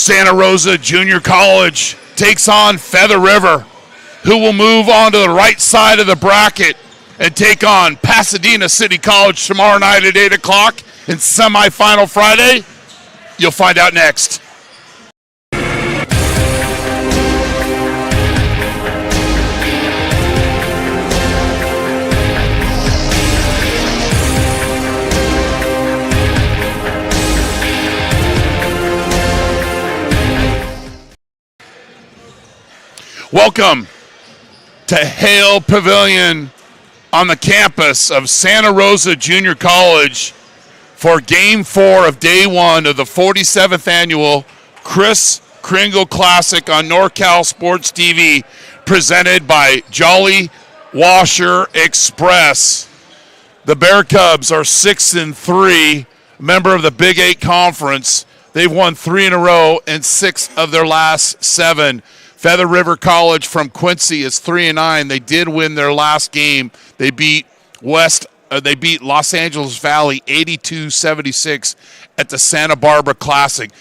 Santa Rosa Junior College takes on Feather River, who will move on to the right side of the bracket and take on Pasadena City College tomorrow night at 8 o'clock in semifinal Friday. You'll find out next. Welcome to Hale Pavilion on the campus of Santa Rosa Junior College for Game 4 of Day 1 of the 47th Annual Kris Kringle Classic on NorCal Sports TV, presented by Jolly Washer Express. The Bear Cubs are 6-3, member of the Big 8 Conference. They've won 3 in a row and 6 of their last 7. Feather River College from Quincy is 3-9. They did win their last game. They beat Los Angeles Valley 82-76 at the Santa Barbara Classic.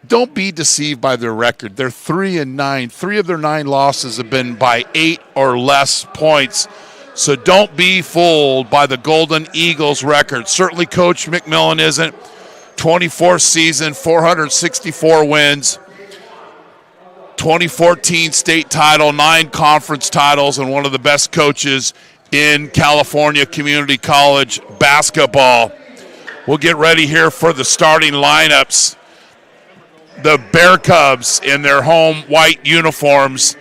Don't be deceived by their record. They're 3-9. 3 of their 9 losses have been by 8 or less points. So don't be fooled by the Golden Eagles record. Certainly Coach McMillan isn't. 24th season, 464 wins. 2014 state title, 9 conference titles, and one of the best coaches in California Community College basketball. We'll get ready here for the starting lineups. The Bear Cubs in their home white uniforms,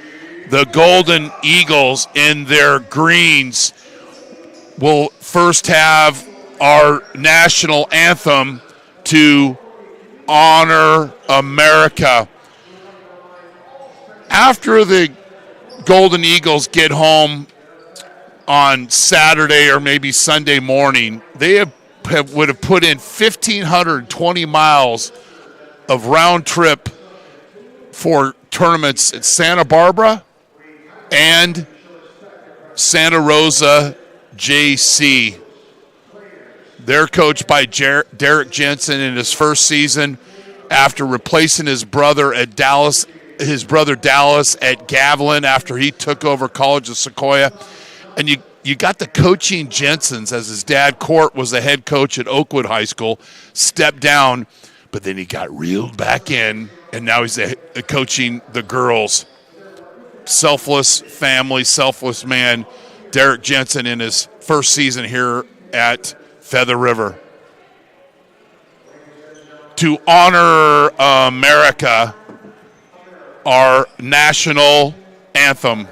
the Golden Eagles in their greens. We'll first have our national anthem to honor America. After the Golden Eagles get home on Saturday or maybe Sunday morning, they would have put in 1,520 miles of round trip for tournaments at Santa Barbara and Santa Rosa JC. They're coached by Derek Jensen in his first season after replacing his brother Dallas at Gavilan after he took over College of Sequoia. And you got the coaching Jensens, as his dad, Court, was the head coach at Oakwood High School, stepped down, but then he got reeled back in, and now he's coaching the girls. Selfless family, selfless man, Derek Jensen in his first season here at Feather River. To honor America, our national anthem.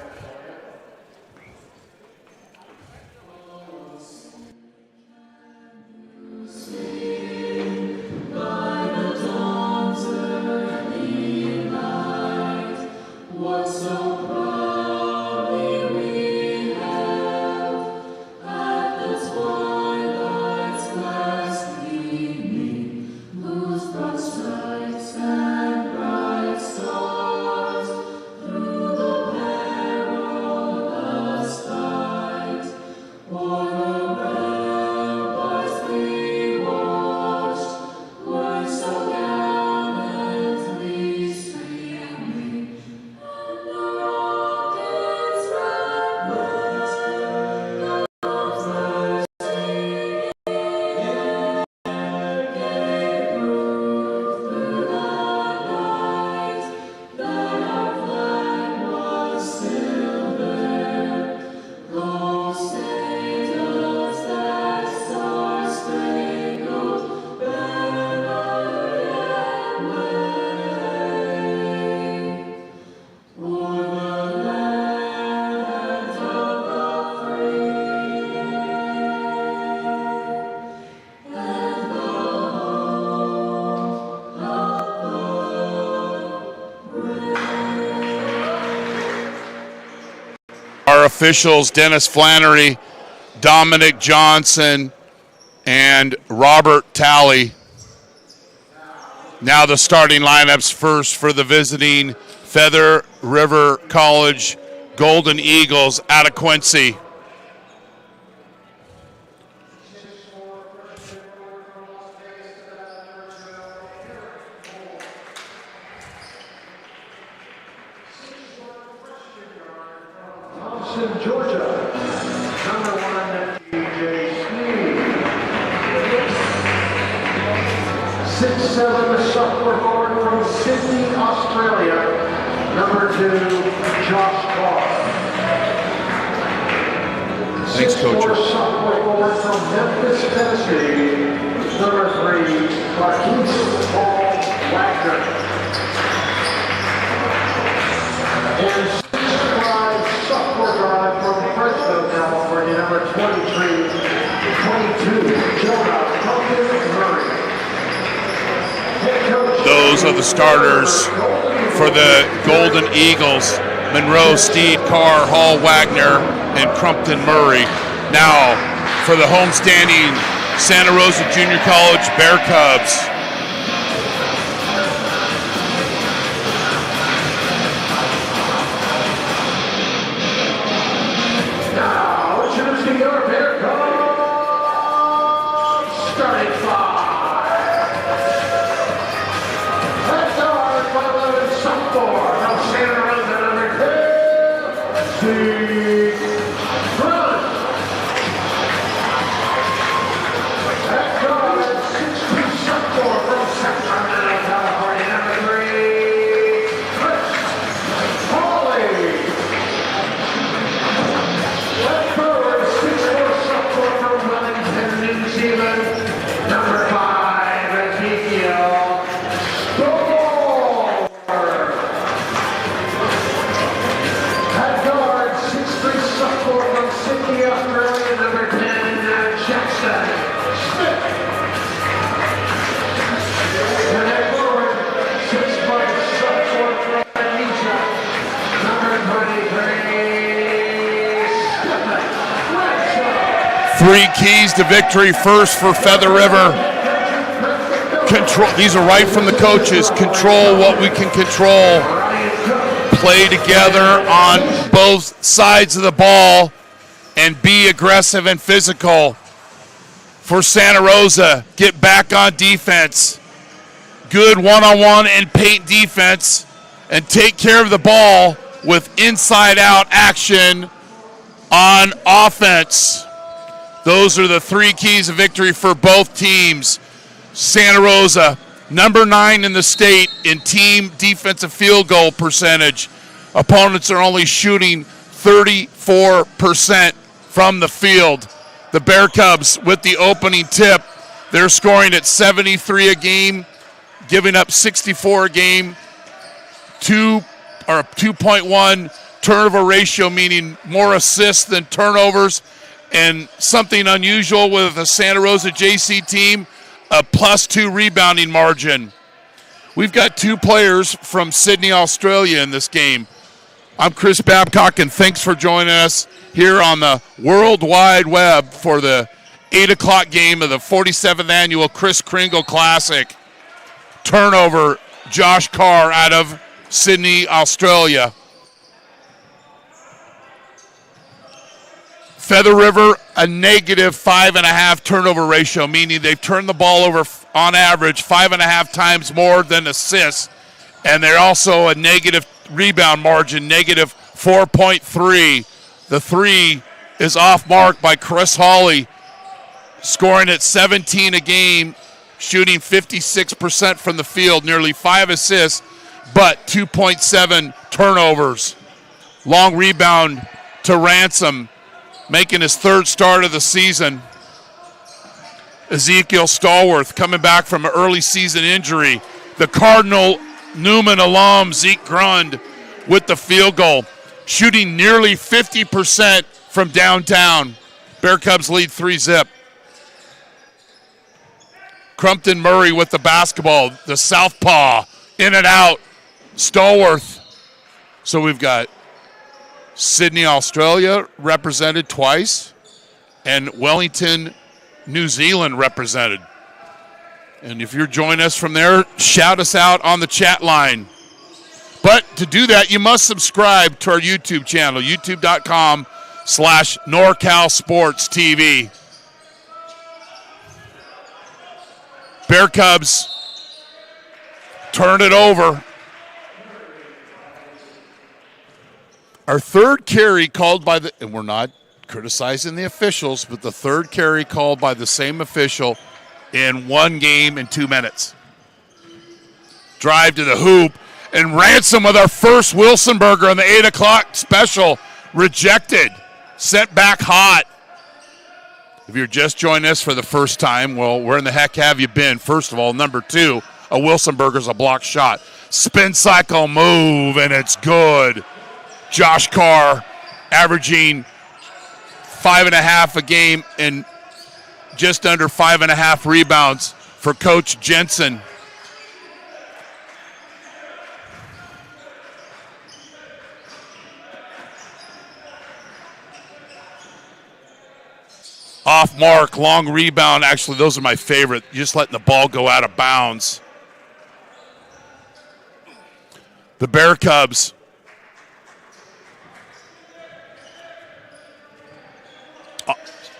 Our officials, Dennis Flannery, Dominic Johnson, and Robert Talley. Now the starting lineups first for the visiting Feather River College Golden Eagles out of Quincy. Thompson, Georgia. Number 1, DJ Sneed. 6'7", sophomore forward from Sydney, Australia. Number 2, Josh Carr. Thanks, Coach. 6'4", sophomore forward from Memphis, Tennessee. Number 3, Marquise Paul Wagner. And 6'5", sophomore guard from Fresno, California. Number 22, Jonah Murray. Those are the starters for the Golden Eagles. Monroe, Steed, Carr, Hall, Wagner, and Crumpton Murray. Now for the homestanding Santa Rosa Junior College Bear Cubs. Now choosing your Bear Cubs, starting 5. Let's start by 11 sophomore from Santa Rosa, number 10, Steve Brunt. At guard, 6'2" sophomore from Sacramento, California, number 3, Chris Hawley. At forward, 6'4" sophomore from Wellington, New Zealand, number 5, Ezekiel Stoll. At guard, 6'3" sophomore from Sydney, Australia, number 10, Jackson Smith. And at forward, 6'5" sophomore from Indonesia, number 23, Stephen Bledsoe. 3 keys to victory. First for Feather River. Control. These are right from the coaches. Control what we can control. Play together on both sides of the ball and be aggressive and physical. For Santa Rosa, get back on defense. Good one-on-one and paint defense, and take care of the ball with inside-out action on offense. Those are the 3 keys of victory for both teams. Santa Rosa, number 9 in the state in team defensive field goal percentage. Opponents are only shooting 34% from the field. The Bear Cubs with the opening tip. They're scoring at 73 a game, giving up 64 a game. 2.1 turnover ratio, meaning more assists than turnovers. And something unusual with the Santa Rosa JC team, a +2 rebounding margin. We've got 2 players from Sydney, Australia in this game. I'm Chris Babcock, and thanks for joining us here on the World Wide Web for the 8 o'clock game of the 47th annual Kris Kringle Classic. Turnover, Josh Carr out of Sydney, Australia. Feather River, a -5.5 turnover ratio, meaning they've turned the ball over on average 5.5 times more than assists. And they're also a negative rebound margin, -4.3. The 3 is off mark by Chris Hawley, scoring at 17 a game, shooting 56% from the field, nearly 5 assists, but 2.7 turnovers. Long rebound to Ransom, making his 3rd start of the season. Ezekiel Stallworth coming back from an early season injury. The Cardinal Newman alum, Zeke Grund, with the field goal, shooting nearly 50% from downtown. Bear Cubs lead 3-zip. Crumpton Murray with the basketball, the southpaw, in and out. Stallworth. So we've got Sydney, Australia represented twice, and Wellington, New Zealand represented. And if you're joining us from there, shout us out on the chat line. But to do that, you must subscribe to our YouTube channel, youtube.com/NorCalSportsTV. Bear Cubs turn it over. Our third carry called by and we're not criticizing the officials, but the third carry called by the same official in one game in 2 minutes. Drive to the hoop, and Ransom with our first Wilsonburger on the 8 o'clock special. Rejected. Sent back hot. If you're just joining us for the first time, well, where in the heck have you been? First of all, number 2, a Wilsonburger's a block shot. Spin cycle move, and it's good. Josh Carr averaging 5.5 a game and just under 5.5 rebounds for Coach Jensen. Off mark, long rebound. Actually, those are my favorite. Just letting the ball go out of bounds. The Bear Cubs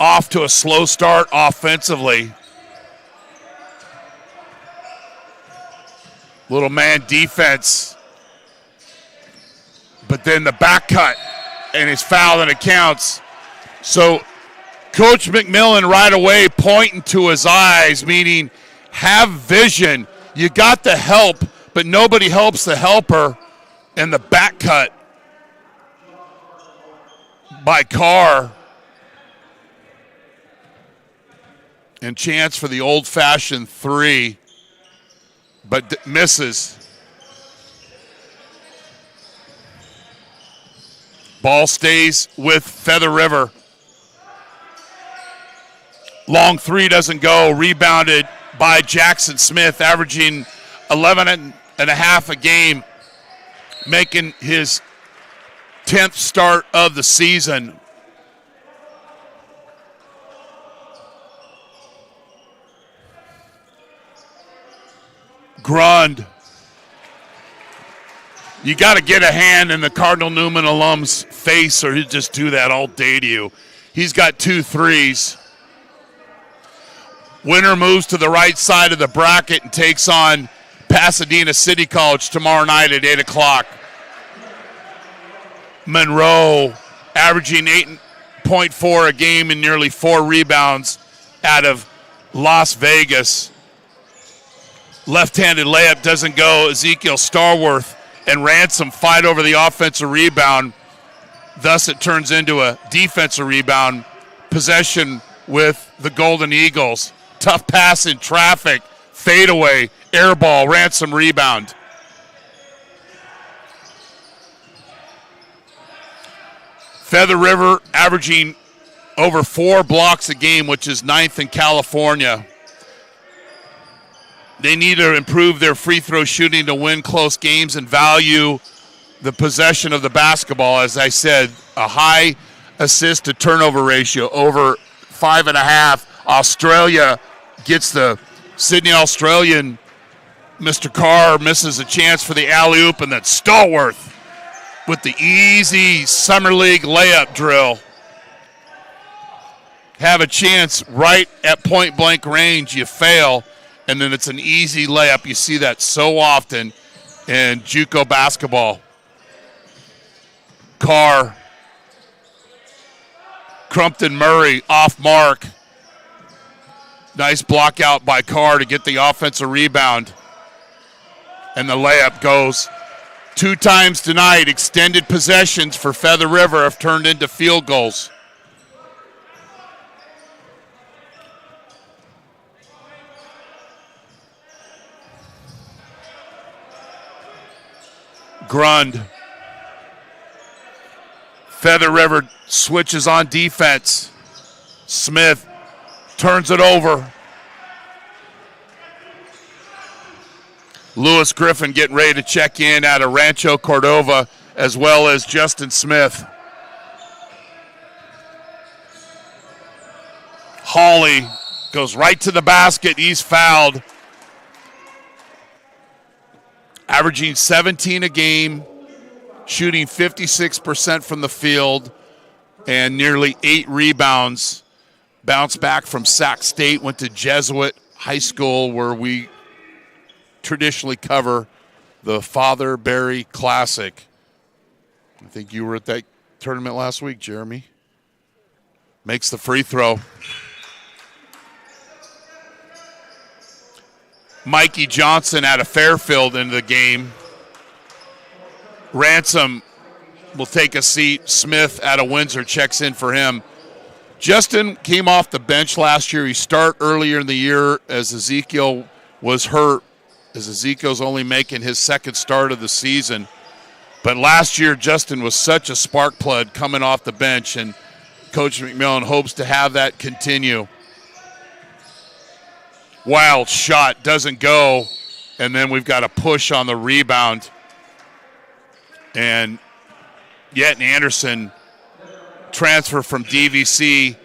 off to a slow start offensively. Little man defense. But then the back cut, and he's fouled and it counts. So Coach McMillan right away pointing to his eyes, meaning have vision. You got the help, but nobody helps the helper. And the back cut by Carr. And chance for the old-fashioned 3, but misses. Ball stays with Feather River. Long 3 doesn't go. Rebounded by Jackson Smith, averaging 11.5 a game, making his 10th start of the season. Grund. You got to get a hand in the Cardinal Newman alum's face, or he'll just do that all day to you. He's got 2 threes. Winner moves to the right side of the bracket and takes on Pasadena City College tomorrow night at 8 o'clock. Monroe averaging 8.4 a game and nearly 4 rebounds out of Las Vegas. Left-handed layup doesn't go. Ezekiel Starworth and Ransom fight over the offensive rebound. Thus, it turns into a defensive rebound. Possession with the Golden Eagles. Tough pass in traffic. Fadeaway. Air ball. Ransom rebound. Feather River averaging over 4 blocks a game, which is 9th in California. They need to improve their free throw shooting to win close games and value the possession of the basketball. As I said, a high assist to turnover ratio, over 5.5. Australia gets the Sydney Australian. Mr. Carr misses a chance for the alley-oop, and then Stallworth with the easy Summer League layup drill. Have a chance right at point-blank range, you fail, and then it's an easy layup. You see that so often in JUCO basketball. Carr, Crumpton Murray off mark. Nice block out by Carr to get the offensive rebound. And the layup goes. 2 times tonight, extended possessions for Feather River have turned into field goals. Grund. Feather River switches on defense. Smith turns it over. Lewis Griffin getting ready to check in out of Rancho Cordova, as well as Justin Smith. Hawley goes right to the basket. He's fouled. Averaging 17 a game, shooting 56% from the field, and nearly 8 rebounds. Bounced back from Sac State, went to Jesuit High School, where we traditionally cover the Father Barry Classic. I think you were at that tournament last week, Jeremy. Makes the free throw. Mikey Johnson out of Fairfield into the game. Ransom will take a seat. Smith out of Windsor checks in for him. Justin came off the bench last year. He started earlier in the year as Ezekiel was hurt, as Ezekiel's only making his second start of the season. But last year, Justin was such a spark plug coming off the bench, and Coach McMillan hopes to have that continue. Wild shot, doesn't go, and then we've got a push on the rebound. And yet Anderson, transfer from DVC,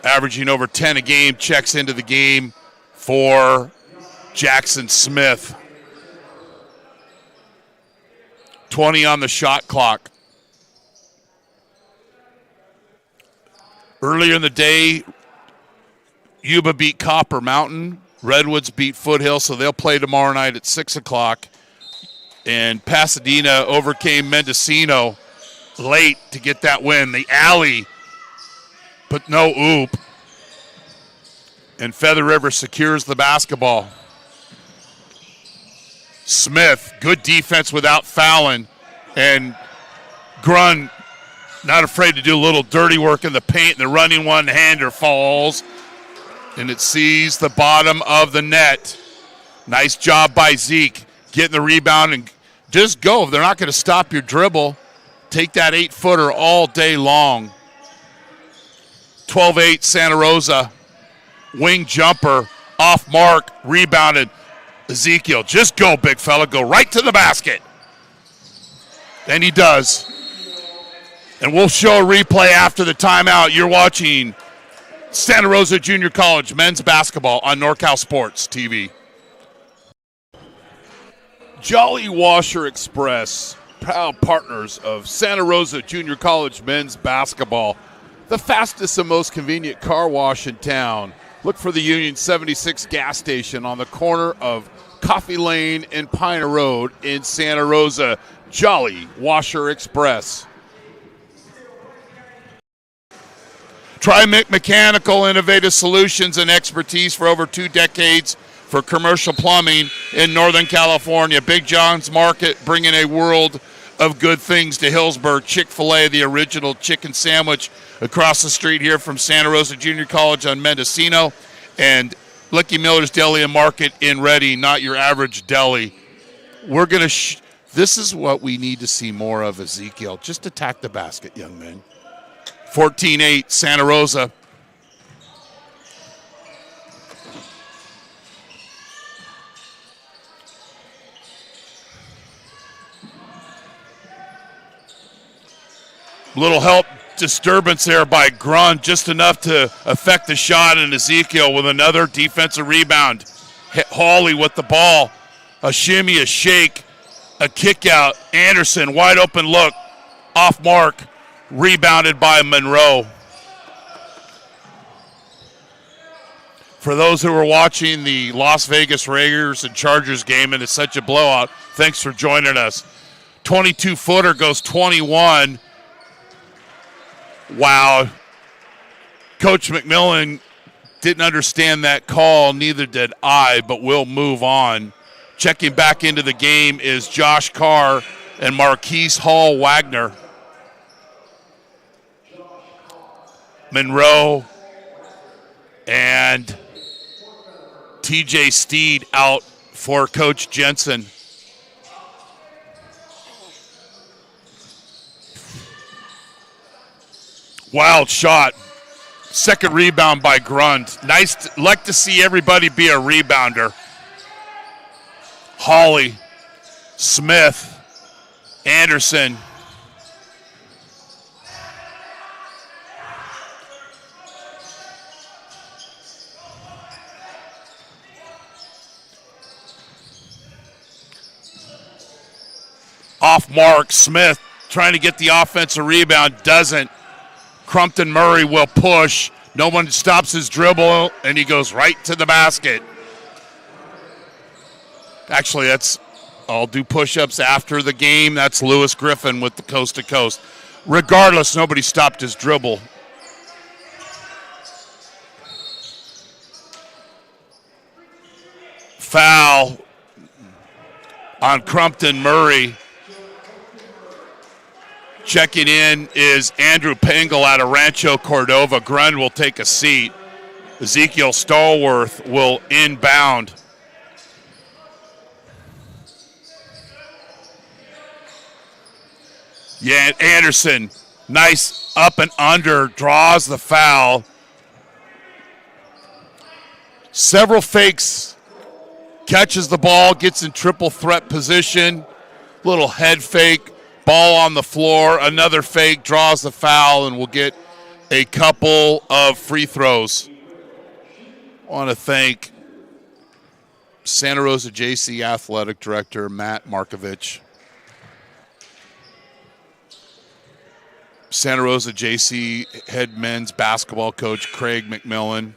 averaging over 10 a game, checks into the game for Jackson Smith. 20 on the shot clock. Earlier in the day, Yuba beat Copper Mountain. Redwoods beat Foothill, so they'll play tomorrow night at 6 o'clock. And Pasadena overcame Mendocino late to get that win. The alley, but no oop. And Feather River secures the basketball. Smith, good defense without fouling. And Grun, not afraid to do a little dirty work in the paint. The running one-hander falls. And it sees the bottom of the net. Nice job by Zeke. Getting the rebound and just go. They're not going to stop your dribble. Take that 8-footer all day long. 12-8 Santa Rosa. Wing jumper. Off mark. Rebounded. Ezekiel. Just go, big fella. Go right to the basket. And he does. And we'll show a replay after the timeout. You're watching Santa Rosa Junior College men's basketball on NorCal Sports TV. Jolly Washer Express, proud partners of Santa Rosa Junior College men's basketball. The fastest and most convenient car wash in town. Look for the Union 76 gas station on the corner of Coffee Lane and Piner Road in Santa Rosa. Jolly Washer Express. Trimec Mechanical, innovative solutions and expertise for over 2 decades for commercial plumbing in Northern California. Big John's Market, bringing a world of good things to Hillsburg. Chick-fil-A, the original chicken sandwich across the street here from Santa Rosa Junior College on Mendocino. And Licky Miller's Deli and Market in Reading, not your average deli. We're going to this is what we need to see more of, Ezekiel. Just attack the basket, young man. 14-8 Santa Rosa. Little help disturbance there by Grun, just enough to affect the shot, and Ezekiel with another defensive rebound. Hawley with the ball. A shimmy, a shake, a kick out. Anderson, wide open look, off mark. Rebounded by Monroe. For those who were watching the Las Vegas Raiders and Chargers game, and it's such a blowout, thanks for joining us. 22-footer goes 21. Wow. Coach McMillan didn't understand that call, neither did I, but we'll move on. Checking back into the game is Josh Carr and Marquise Hall Wagner. Monroe and TJ Steed out for Coach Jensen. Wild shot. Second rebound by Grunt. Nice. Like to see everybody be a rebounder. Hawley, Smith, Anderson. Off mark, Smith trying to get the offensive rebound, doesn't. Crumpton Murray will push. No one stops his dribble, and he goes right to the basket. Actually, that's I'll do push-ups after the game. That's Lewis Griffin with the coast-to-coast. Regardless, nobody stopped his dribble. Foul on Crumpton Murray. Checking in is Andrew Pengel out of Rancho Cordova. Grund will take a seat. Ezekiel Stallworth will inbound. Yeah, Anderson, nice up and under, draws the foul. Several fakes, catches the ball, gets in triple threat position. Little head fake, ball on the floor, another fake, draws the foul, and will get a couple of free throws. I want to thank Santa Rosa JC Athletic Director Matt Markovich, Santa Rosa JC head men's basketball coach Craig McMillan,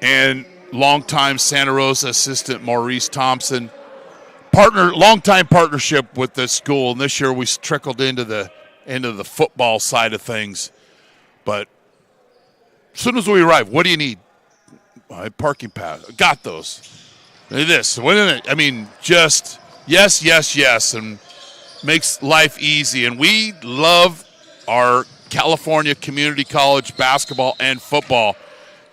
and longtime Santa Rosa assistant Maurice Thompson. Longtime partnership with this school, and this year we trickled into the football side of things. But as soon as we arrive, what do you need? Parking pass. Got those. This. I mean, just yes, and makes life easy. And we love our California Community College basketball and football.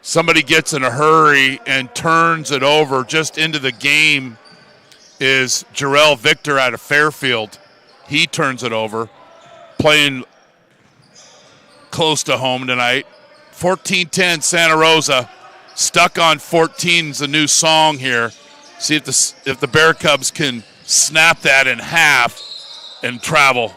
Somebody gets in a hurry and turns it over just into the game is Jarrell Victor out of Fairfield. He turns it over. Playing close to home tonight. 14-10 Santa Rosa. Stuck on 14 is a new song here. See if the Bear Cubs can snap that in half and travel.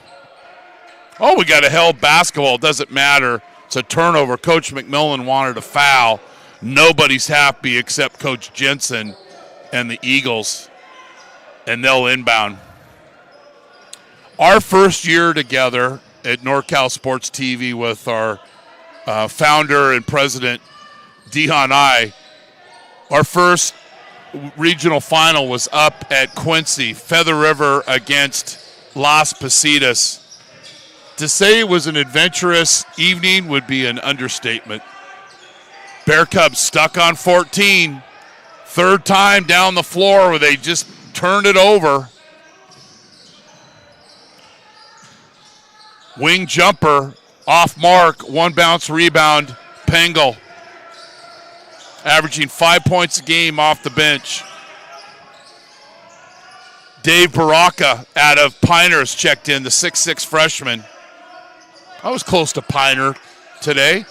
Oh, we got a held basketball. It doesn't matter. It's a turnover. Coach McMillan wanted a foul. Nobody's happy except Coach Jensen and the Eagles, and they'll inbound. Our first year together at NorCal Sports TV with our founder and president, Dehan I, our first regional final was up at Quincy, Feather River against Las Positas. To say it was an adventurous evening would be an understatement. Bear Cubs stuck on 14. Third time down the floor where they just turned it over. Wing jumper off mark, one bounce rebound, Pengel. Averaging 5 points a game off the bench. Dave Baraka out of Piners checked in, the 6'6 freshman. I was close to Piner today.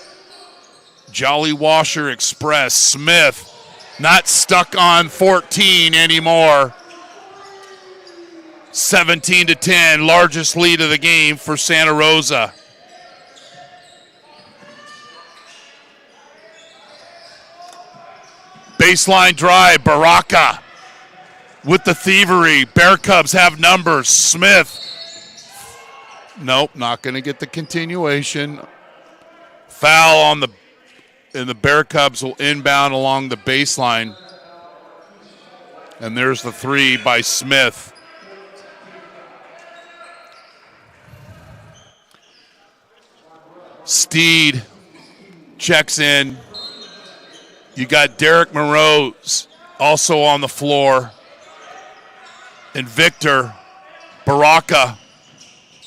Jolly Washer Express. Smith not stuck on 14 anymore. 17-10, largest lead of the game for Santa Rosa. Baseline drive, Baraka with the thievery. Bear Cubs have numbers. Smith. Nope, not going to get the continuation. Foul and the Bear Cubs will inbound along the baseline. And there's the three by Smith. Steed checks in. You got Derek Moreau also on the floor. And Victor Baraka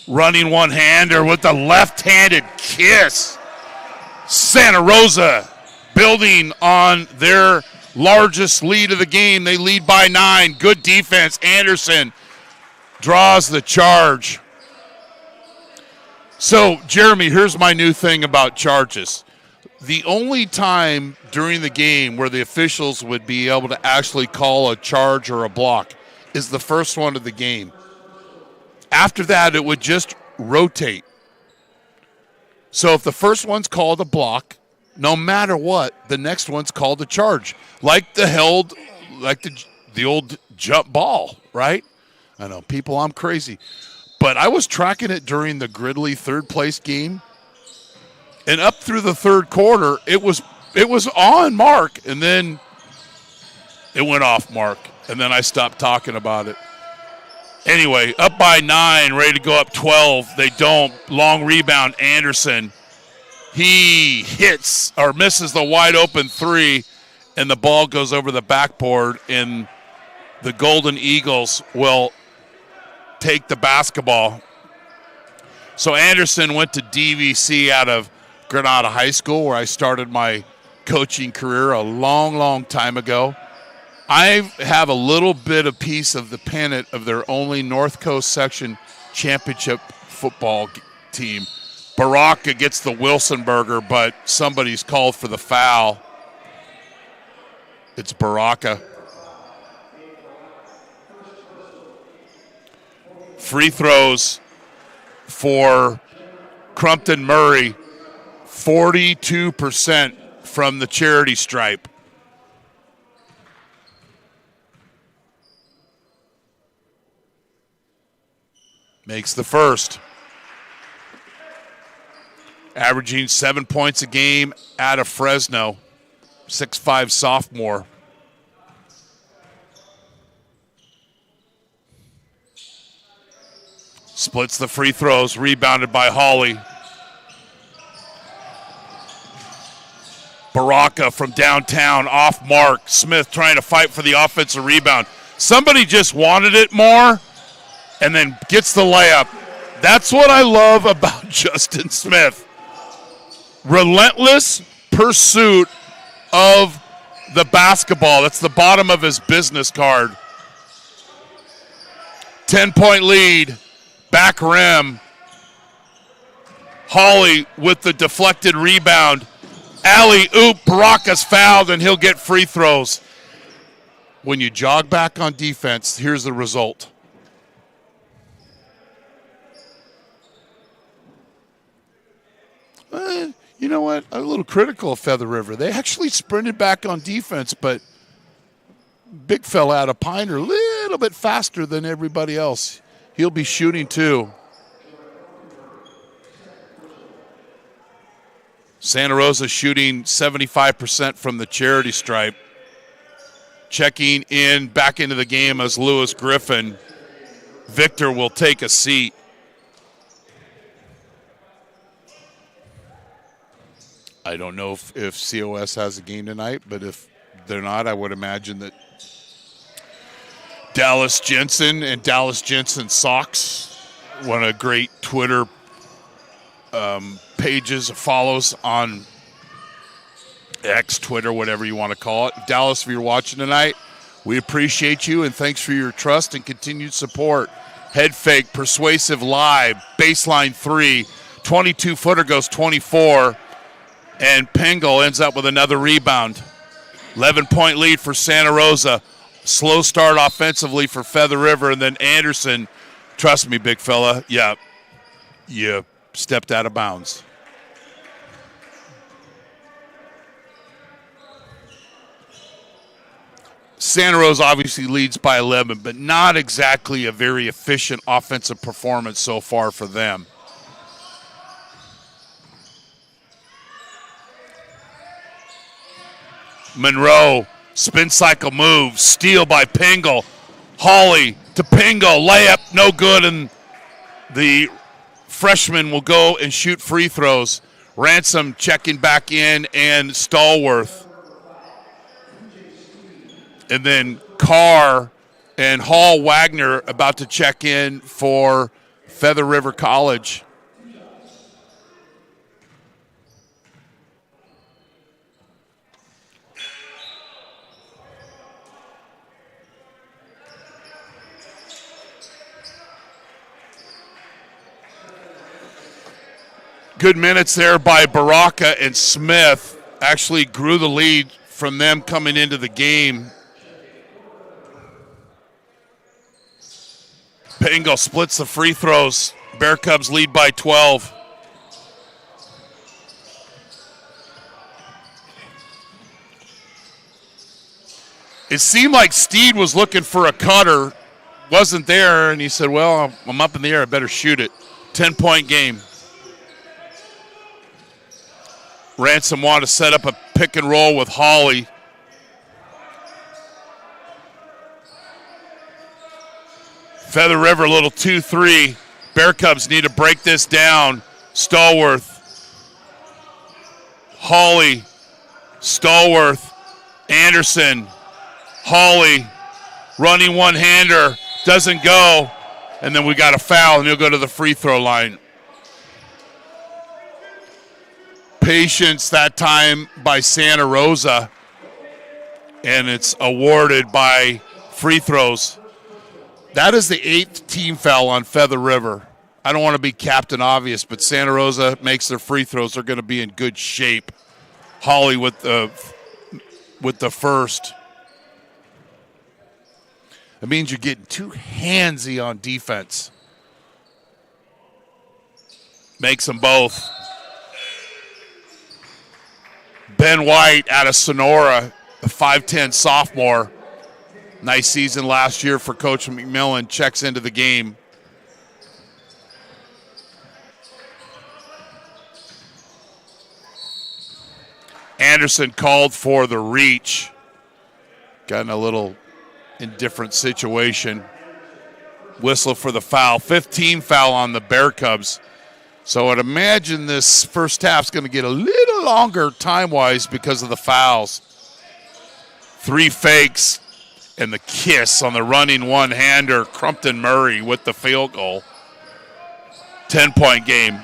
running one-hander with the left-handed kiss. Santa Rosa building on their largest lead of the game. They lead by 9. Good defense. Anderson draws the charge. So, Jeremy, here's my new thing about charges. The only time during the game where the officials would be able to actually call a charge or a block is the first one of the game. After that, it would just rotate. So if the first one's called a block, no matter what, the next one's called a charge. Like the old jump ball, right? I know, people, I'm crazy. But I was tracking it during the Gridley third place game. And up through the third quarter, it was on mark, and then it went off mark. and then I stopped talking about it. Anyway, up by 9, ready to go up 12. They don't. Long rebound, Anderson. He hits or misses the wide open 3, and the ball goes over the backboard, and the Golden Eagles will take the basketball. So Anderson went to DVC out of Granada High School, where I started my coaching career a long, long time ago. I have a little bit of piece of the pennant of their only North Coast section championship football team. Baraka gets the Wilson burger, but somebody's called for the foul. It's Baraka. Free throws for Crumpton Murray, 42% from the charity stripe. Makes the first. Averaging 7 points a game out of Fresno. 6'5" sophomore. Splits the free throws, rebounded by Hawley. Baraka from downtown, off mark. Smith trying to fight for the offensive rebound. Somebody just wanted it more and then gets the layup. That's what I love about Justin Smith. Relentless pursuit of the basketball. That's the bottom of his business card. 10-point lead. Back rim. Hawley with the deflected rebound. Alley-oop. Baraka's fouled, and he'll get free throws. When you jog back on defense, here's the result. You know what? I'm a little critical of Feather River. They actually sprinted back on defense, but big fella out of Piner, a little bit faster than everybody else. He'll be shooting too. Santa Rosa shooting 75% from the charity stripe. Checking in back into the game as Lewis Griffin. Victor will take a seat. I don't know if COS has a game tonight, but if they're not, I would imagine that Dallas Jensen and Dallas Jensen Socks, one of the great Twitter pages, follows on X, Twitter, whatever you want to call it. Dallas, if you're watching tonight, we appreciate you, and thanks for your trust and continued support. Head fake, persuasive live, baseline 3, 22-footer goes 24. And Pengel ends up with another rebound. 11-point lead for Santa Rosa. Slow start offensively for Feather River. And then Anderson, trust me, big fella, yeah, you stepped out of bounds. Santa Rosa obviously leads by 11, but not exactly a very efficient offensive performance so far for them. Monroe, spin cycle move, steal by Pengel. Hawley to Pengel, layup, no good, and the freshman will go and shoot free throws. Ransom checking back in, and Stallworth. And then Carr and Hall Wagner about to check in for Feather River College. Good minutes there by Baraka, and Smith actually grew the lead from them coming into the game. Pengel splits the free throws. Bear Cubs lead by 12. It seemed like Steed was looking for a cutter, wasn't there, and he said, well, I'm up in the air, I better shoot it. 10-point game. Ransom wanted to set up a pick and roll with Hawley. Feather River, a little 2-3. Bear Cubs need to break this down. Stallworth. Hawley. Stallworth. Anderson. Hawley. Running one-hander. Doesn't go. And then we got a foul, and he'll go to the free throw line. Patience that time by Santa Rosa. And it's awarded by free throws. That is the 8th team foul on Feather River. I don't want to be Captain Obvious, but Santa Rosa makes their free throws. They're going to be in good shape. Hawley with the first. It means you're getting too handsy on defense. Makes them both. Ben White out of Sonora, a 5'10 sophomore. Nice season last year for Coach McMillan. Checks into the game. Anderson called for the reach. Got in a little indifferent situation. Whistle for the foul. 15 foul on the Bear Cubs. So I'd imagine this first half's going to get a little longer time-wise because of the fouls. 3 fakes and the kiss on the running one-hander. Crumpton Murray with the field goal. 10-point game.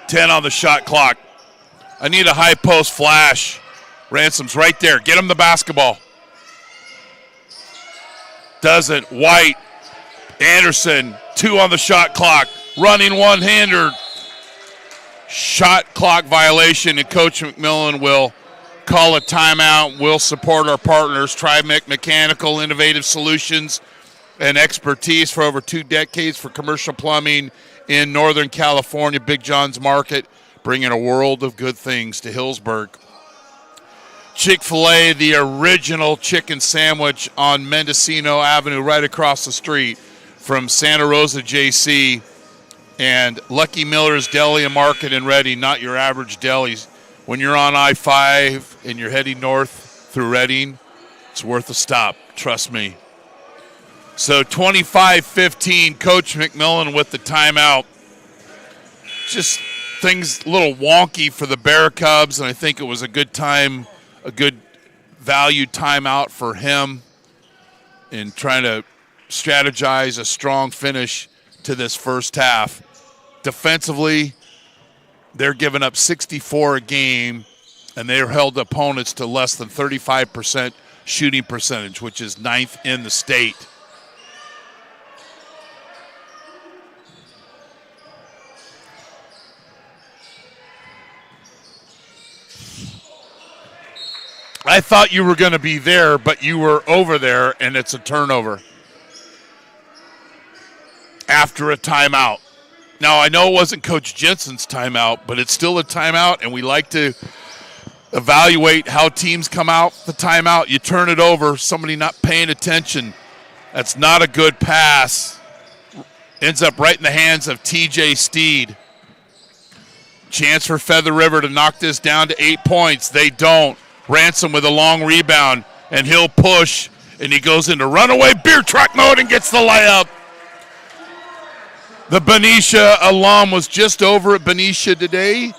Ten on the shot clock. I need a high post flash. Ransom's right there. Get him the basketball. Doesn't. White. Anderson. 2 on the shot clock. Running one-hander. Shot clock violation, and Coach McMillan will call a timeout. We'll support our partners, Trimec Mechanical, innovative solutions and expertise for over 2 decades for commercial plumbing in Northern California. Big John's Market, bringing a world of good things to Hillsburg. Chick-fil-A, the original chicken sandwich on Mendocino Avenue, right across the street from Santa Rosa JC. And Lucky Miller's Deli and Market in Reading, not your average delis. When you're on I-5 and you're heading north through Reading, it's worth a stop, trust me. So 25-15, Coach McMillan with the timeout. Just things a little wonky for the Bear Cubs, and I think it was a good time, a good value timeout for him in trying to strategize a strong finish to this first half. Defensively, they're giving up 64 a game, and they're held opponents to less than 35% shooting percentage, which is 9th in the state. I thought you were going to be there, but you were over there, and it's a turnover after a timeout. Now, I know it wasn't Coach Jensen's timeout, but it's still a timeout, and we like to evaluate how teams come out the timeout. You turn it over, somebody not paying attention. That's not a good pass. Ends up right in the hands of TJ Steed. Chance for Feather River to knock this down to 8 points. They don't. Ransom with a long rebound, and he'll push, and he goes into runaway beer truck mode and gets the layup. The Benicia alum was just over at Benicia today.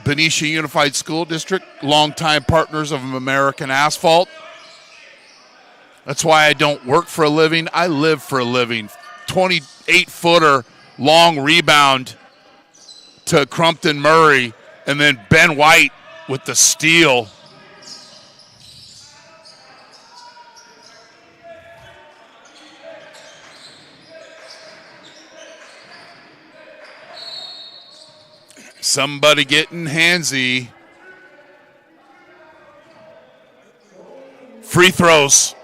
Benicia Unified School District, longtime partners of American Asphalt. That's why I don't work for a living. I live for a living. 28-footer long rebound to Crumpton Murray, and then Ben White with the steal. Somebody getting handsy. Free throws.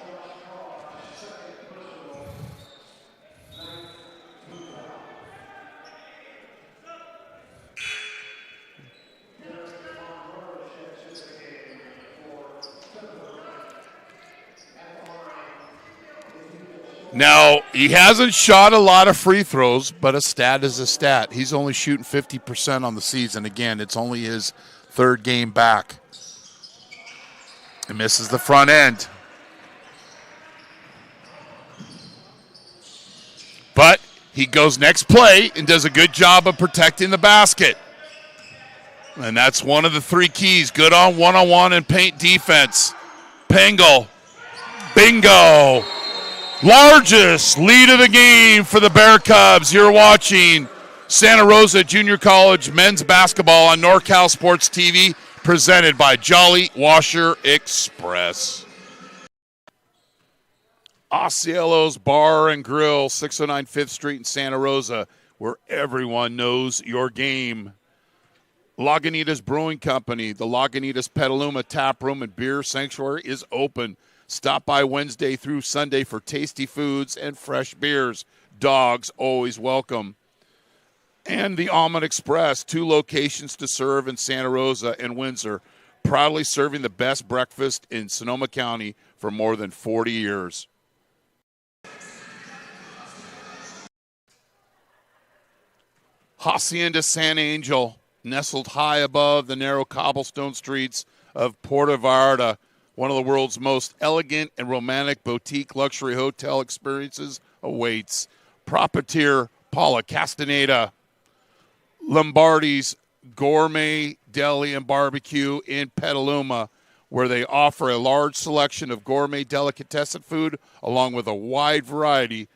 Now, he hasn't shot a lot of free throws, but a stat is a stat. He's only shooting 50% on the season. Again, it's only his third game back. He misses the front end. But he goes next play and does a good job of protecting the basket. And that's one of the three keys. Good on one-on-one and paint defense. Pengel. Bingo. Largest lead of the game for the Bear Cubs. You're watching Santa Rosa Junior College men's basketball on NorCal Sports TV, presented by Jolly Washer Express. Osceolos Bar and Grill, 609 5th Street in Santa Rosa, where everyone knows your game. Lagunitas Brewing Company, the Lagunitas Petaluma Tap Room and Beer Sanctuary is open. Stop by Wednesday through Sunday for tasty foods and fresh beers. Dogs always welcome. And the Almond Express, 2 locations to serve in Santa Rosa and Windsor, proudly serving the best breakfast in Sonoma County for more than 40 years. Hacienda San Angel, nestled high above the narrow cobblestone streets of Puerto Vallarta, one of the world's most elegant and romantic boutique luxury hotel experiences awaits. Proprietor Paula Castaneda, Lombardi's Gourmet Deli and Barbecue in Petaluma, where they offer a large selection of gourmet delicatessen food along with a wide variety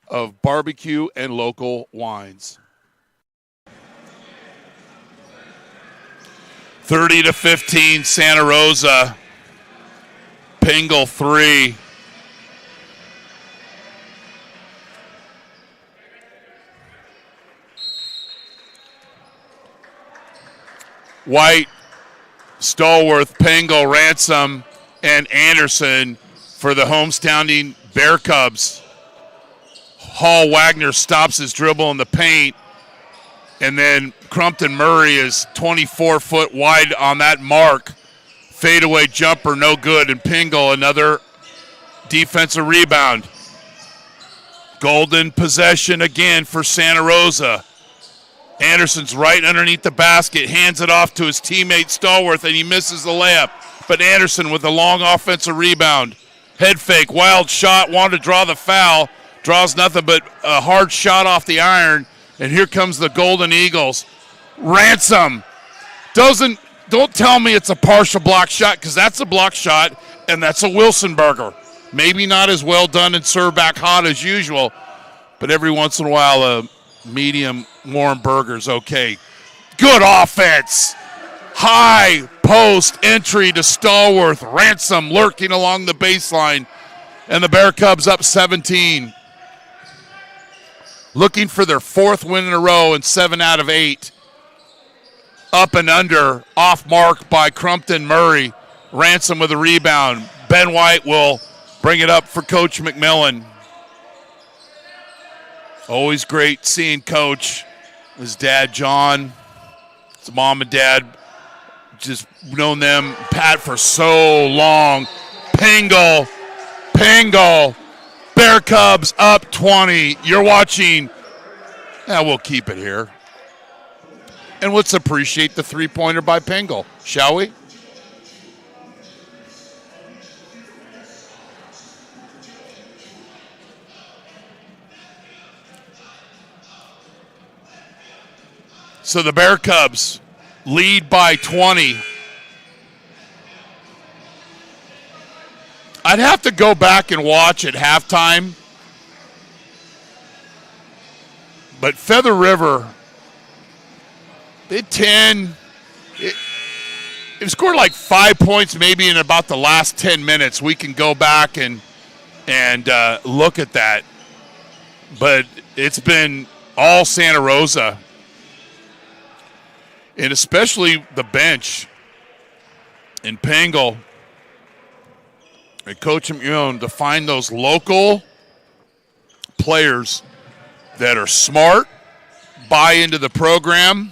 of barbecue and local wines. 30-15 Santa Rosa. Pengel 3. White, Stallworth, Pengel, Ransom, and Anderson for the homestanding Bear Cubs. Hall Wagner stops his dribble in the paint, and then Crumpton Murray is 24 foot wide on that mark. Fadeaway jumper, no good, and Pengel, another defensive rebound. Golden possession again for Santa Rosa. Anderson's right underneath the basket, hands it off to his teammate Stallworth, and he misses the layup. But Anderson with a long offensive rebound. Head fake, wild shot, wanted to draw the foul. Draws nothing but a hard shot off the iron, and here comes the Golden Eagles. Ransom don't tell me it's a partial block shot, because that's a block shot, and that's a Wilson burger. Maybe not as well done and served back hot as usual, but every once in a while a medium warm burger's okay. Good offense. High post entry to Stallworth. Ransom lurking along the baseline, and the Bear Cubs up 17. Looking for their 4th win in a row and 7 out of 8. Up and under, off mark by Crumpton Murray. Ransom with a rebound. Ben White will bring it up for Coach McMillan. Always great seeing Coach. His dad, John. His mom and dad, just known them, Pat, for so long. Pengel. Bear Cubs up 20. You're watching. We'll keep it here. And let's appreciate the three-pointer by Pengel, shall we? So the Bear Cubs lead by 20. I'd have to go back and watch at halftime. But Feather River, It scored like 5 points maybe in about the last 10 minutes. We can go back and look at that. But it's been all Santa Rosa. And especially the bench. And Pengel and Coach McMillan to find those local players that are smart, buy into the program.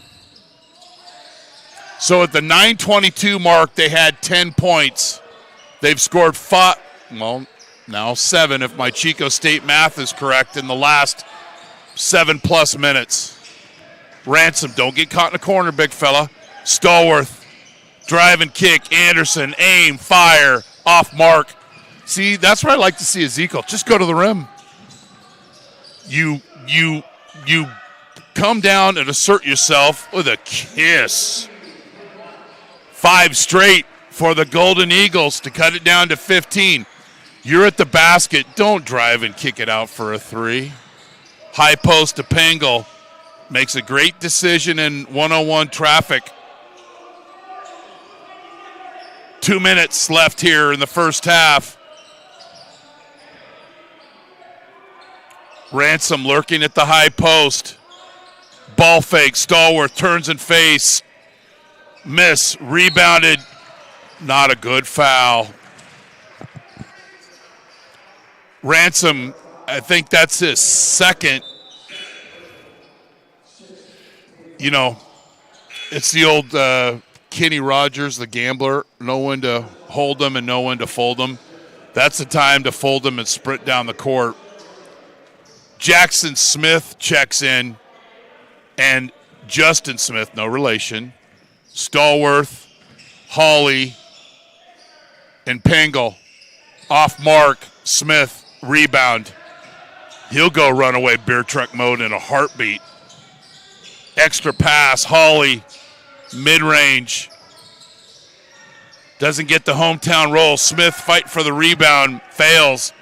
So at the 9:22 mark, they had 10 points. They've scored 5. Well, Now 7 if my Chico State math is correct in the last 7+ minutes. Ransom, don't get caught in a corner, big fella. Stallworth, drive and kick. Anderson, aim, fire, off mark. See, that's what I like to see Ezekiel. Just go to the rim. You come down and assert yourself with a kiss. 5 straight for the Golden Eagles to cut it down to 15. You're at the basket. Don't drive and kick it out for a 3. High post to Pengel. Makes a great decision in 101 traffic. 2 minutes left here in the first half. Ransom lurking at the high post. Ball fake. Stallworth turns and face. Miss. Rebounded. Not a good foul. Ransom, I think that's his second. You know, it's the old Kenny Rogers, the gambler. Know when to hold them and know when to fold them. That's the time to fold them and sprint down the court. Jackson Smith checks in, and Justin Smith, no relation. Stallworth, Hawley, and Pengel. Off mark, Smith, rebound. He'll go runaway beer truck mode in a heartbeat. Extra pass, Hawley, mid-range. Doesn't get the hometown roll. Smith fight for the rebound, fails.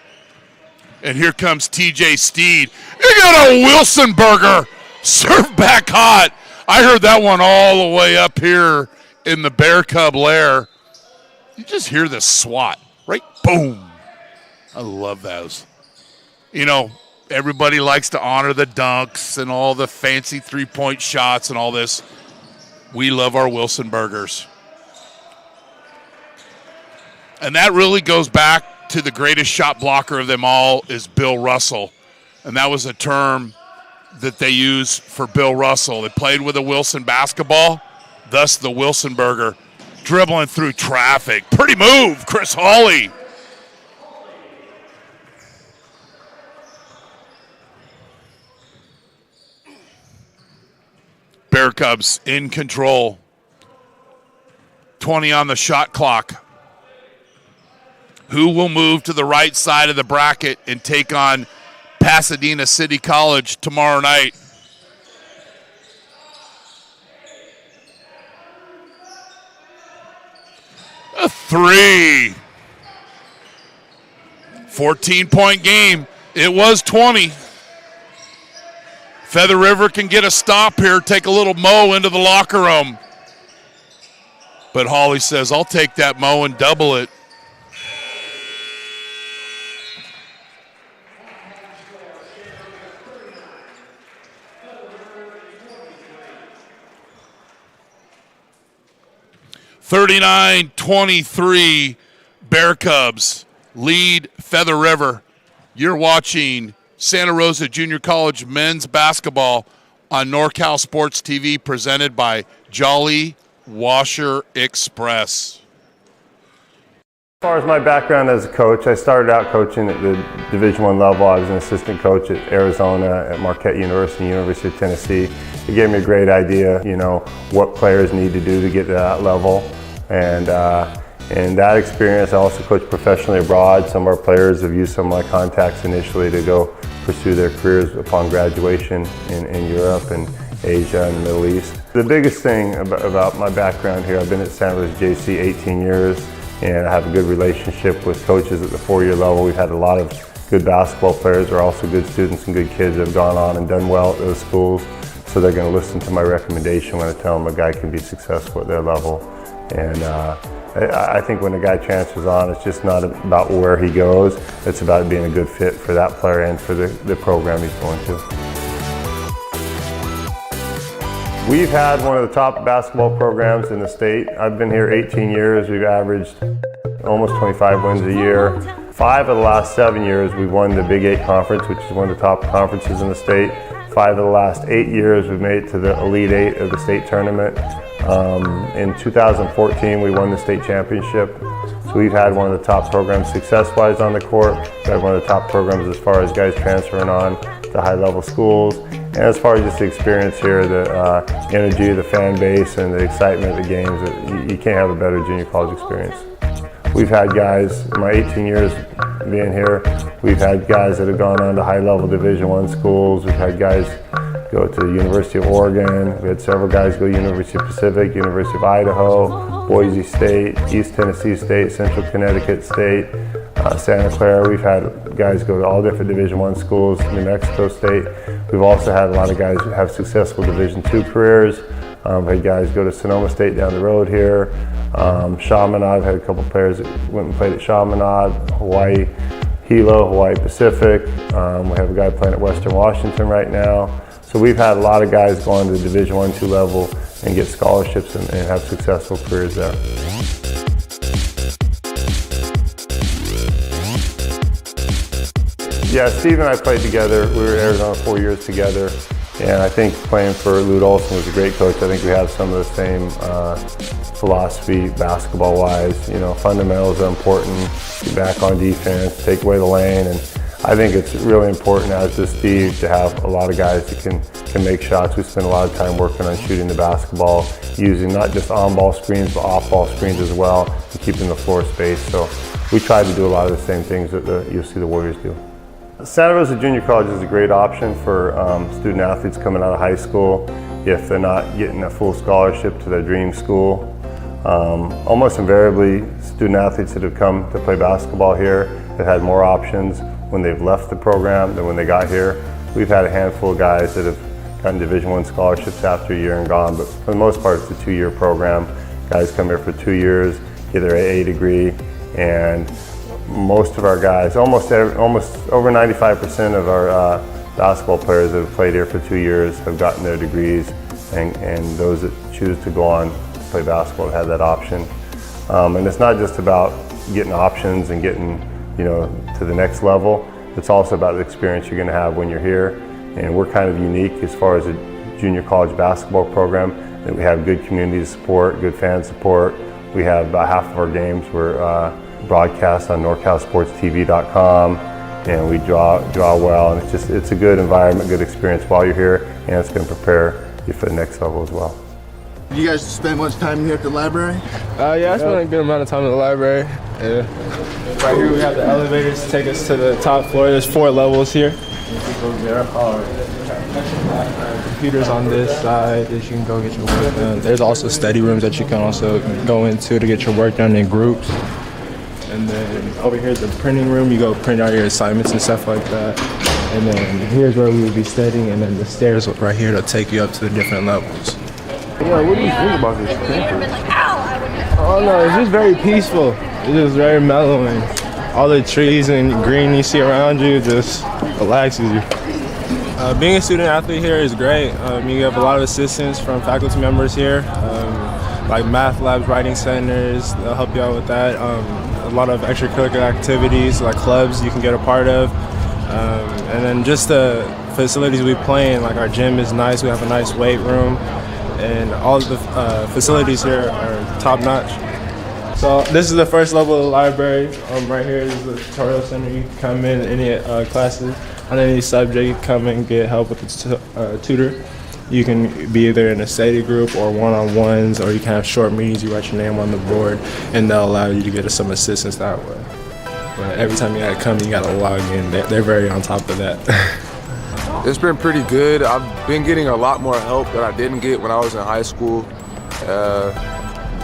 And here comes TJ Steed. You got a Wilson burger. Serve back hot. I heard that one all the way up here in the Bear Cub lair. You just hear the swat, right? Boom. I love those. You know, everybody likes to honor the dunks and all the fancy three-point shots and all this. We love our Wilson burgers. And that really goes back to the greatest shot blocker of them all is Bill Russell. And that was a term that they use for Bill Russell. They played with a Wilson basketball, thus the Wilson burger. Dribbling through traffic. Pretty move, Chris Hawley. Bear Cubs in control. 20 on the shot clock. Who will move to the right side of the bracket and take on Pasadena City College tomorrow night? A 3. 14-point game. It was 20. Feather River can get a stop here, take a little mo into the locker room. But Hawley says, I'll take that mo and double it. (39-23) Bear Cubs lead Feather River. You're watching Santa Rosa Junior College men's basketball on NorCal Sports TV, presented by Jolly Washer Express. As far as my background as a coach, I started out coaching at the Division I level. I was an assistant coach at Arizona, at Marquette University, University of Tennessee. It gave me a great idea, you know, what players need to do to get to that level. And in that experience, I also coached professionally abroad. Some of our players have used some of my contacts initially to go pursue their careers upon graduation in Europe and Asia and the Middle East. The biggest thing about my background here, I've been at Santa Rosa JC 18 years, and I have a good relationship with coaches at the 4-year level. We've had a lot of good basketball players who are also good students and good kids that have gone on and done well at those schools. So they're going to listen to my recommendation when I tell them a guy can be successful at their level. And I think when a guy transfers on, it's just not about where he goes. It's about being a good fit for that player and for the program he's going to. We've had one of the top basketball programs in the state. I've been here 18 years. We've averaged almost 25 wins a year. 5 of the last 7 years, we've won the Big 8 Conference, which is one of the top conferences in the state. 5 of the last 8 years, we've made it to the Elite 8 of the state tournament. In 2014, we won the state championship. So we've had one of the top programs success-wise on the court. We've had one of the top programs as far as guys transferring on to high-level schools. And as far as just the experience here, the energy, the fan base, and the excitement of the games, you can't have a better junior college experience. We've had guys, in my 18 years being here, we've had guys that have gone on to high-level Division I schools. We've had guys go to the University of Oregon. We had several guys go to University of Pacific, University of Idaho, Boise State, East Tennessee State, Central Connecticut State, Santa Clara. We've had guys go to all different Division I schools, New Mexico State. We've also had a lot of guys who have successful Division II careers. We've had guys go to Sonoma State down the road here. Chaminade, I've had a couple players that went and played at Chaminade, Hawaii Hilo, Hawaii Pacific. We have a guy playing at Western Washington right now. So we've had a lot of guys go on to the Division I, II level and get scholarships and have successful careers there. Yeah, Steve and I played together. We were at Arizona 4 years together. And I think playing for Lute Olson was a great coach. I think we have some of the same philosophy basketball-wise. You know, fundamentals are important. Get back on defense, take away the lane. And I think it's really important, as does Steve, to have a lot of guys that can make shots. We spend a lot of time working on shooting the basketball, using not just on-ball screens, but off-ball screens as well, and keeping the floor space. So we try to do a lot of the same things that you'll see the Warriors do. Santa Rosa Junior College is a great option for student athletes coming out of high school if they're not getting a full scholarship to their dream school. Almost invariably, student athletes that have come to play basketball here have had more options when they've left the program than when they got here. We've had a handful of guys that have gotten Division I scholarships after a year and gone, but for the most part it's a 2-year program. Guys come here for 2 years, get their AA degree, and most of our guys, almost over 95% of our basketball players that have played here for 2 years have gotten their degrees, and those that choose to go on to play basketball have that option. And it's not just about getting options and getting, you know, to the next level. It's also about the experience you're going to have when you're here. And we're kind of unique as far as a junior college basketball program, that we have good community support, good fan support. We have about half of our games were broadcast on NorCalSportsTV.com, and we draw well, and it's a good environment, good experience while you're here, and it's going to prepare you for the next level as well. Do you guys spend much time here at the library? Yeah, I spend a good amount of time in the library. Yeah. Right here we have the elevators to take us to the top floor. There's 4 levels here. Computers on this side that you can go get your work done. There's also study rooms that you can also go into to get your work done in groups. And then over here is the printing room. You go print out your assignments and stuff like that. And then here's where we would be studying, and then the stairs right here to take you up to the different levels. Yeah, what do you think about this campus? Oh no, it's just very peaceful. It's just very mellow, and all the trees and green you see around you just relaxes you. Being a student athlete here is great. You have a lot of assistance from faculty members here, like math labs, writing centers. They'll help you out with that. A lot of extracurricular activities like clubs you can get a part of. And then just the facilities we play in, like our gym is nice. We have a nice weight room, and all of the facilities here are top notch. So this is the first level of the library. Right here is the tutorial center. You can come in any classes on any subject. You can come and get help with the tutor. You can be either in a study group or one-on-ones, or you can have short meetings. You write your name on the board, and they'll allow you to get some assistance that way. But every time you gotta come, you gotta log in. They're very on top of that. It's been pretty good. I've been getting a lot more help that I didn't get when I was in high school.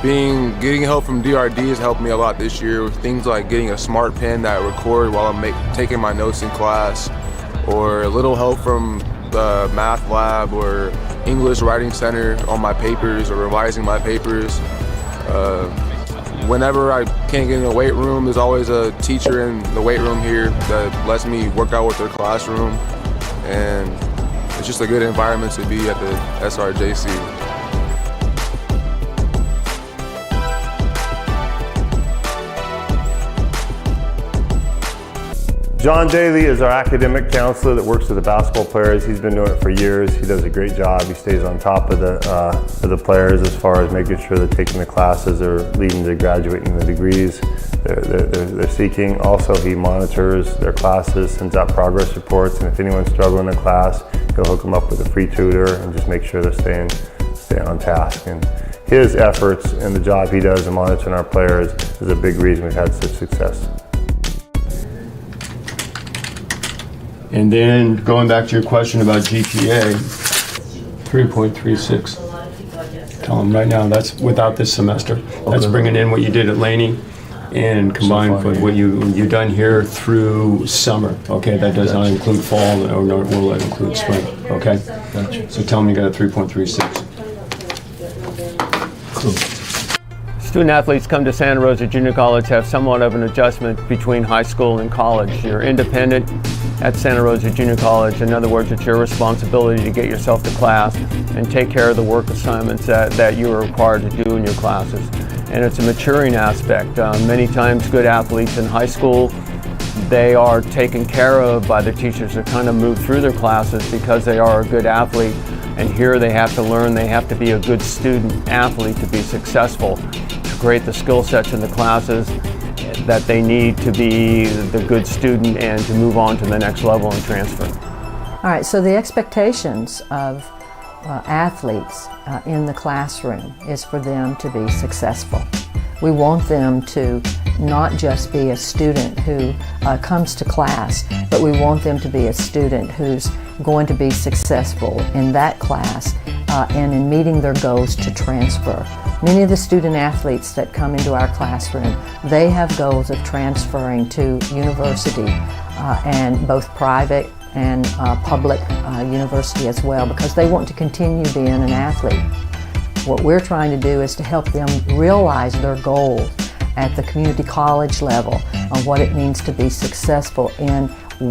Getting help from DRD has helped me a lot this year with things like getting a smart pen that I record while I'm taking my notes in class, or a little help from the math lab or English writing center on my papers or revising my papers. Whenever I can't get in the weight room, there's always a teacher in the weight room here that lets me work out with their classroom, and it's just a good environment to be at the SRJC. John Daly is our academic counselor that works with the basketball players. He's been doing it for years. He does a great job. He stays on top of the players as far as making sure they're taking the classes or leading to graduating the degrees they're seeking. Also, he monitors their classes, sends out progress reports, and if anyone's struggling in class, he'll hook them up with a free tutor and just make sure they're staying on task. And his efforts and the job he does in monitoring our players is a big reason we've had such success. And then going back to your question about GPA, 3.36. Tell them right now that's without this semester. That's bringing in what you did at Laney and combined with what you've done here through summer. Okay, that does not include fall, or nor will it include spring. Okay, gotcha. So tell them you got a 3.36. Cool. Student athletes come to Santa Rosa Junior College have somewhat of an adjustment between high school and college. You're independent at Santa Rosa Junior College. In other words, it's your responsibility to get yourself to class and take care of the work assignments that you are required to do in your classes. And it's a maturing aspect. Many times good athletes in high school, they are taken care of by the teachers that kind of move through their classes because they are a good athlete. And here they have to learn, they have to be a good student athlete to be successful, to create the skill sets in the classes that they need to be the good student and to move on to the next level and transfer. All right, so the expectations of athletes in the classroom is for them to be successful. We want them to not just be a student who comes to class, but we want them to be a student who's going to be successful in that class and in meeting their goals to transfer. Many of the student athletes that come into our classroom, they have goals of transferring to university and both private and public university as well, because they want to continue being an athlete. What we're trying to do is to help them realize their goals at the community college level on what it means to be successful in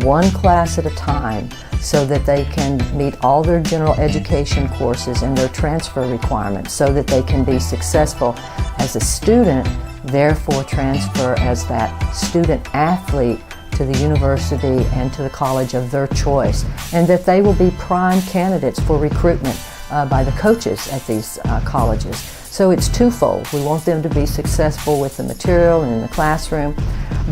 one class at a time, so that they can meet all their general education courses and their transfer requirements, so that they can be successful as a student, therefore transfer as that student athlete to the university and to the college of their choice, and that they will be prime candidates for recruitment by the coaches at these colleges. So it's twofold. We want them to be successful with the material and in the classroom,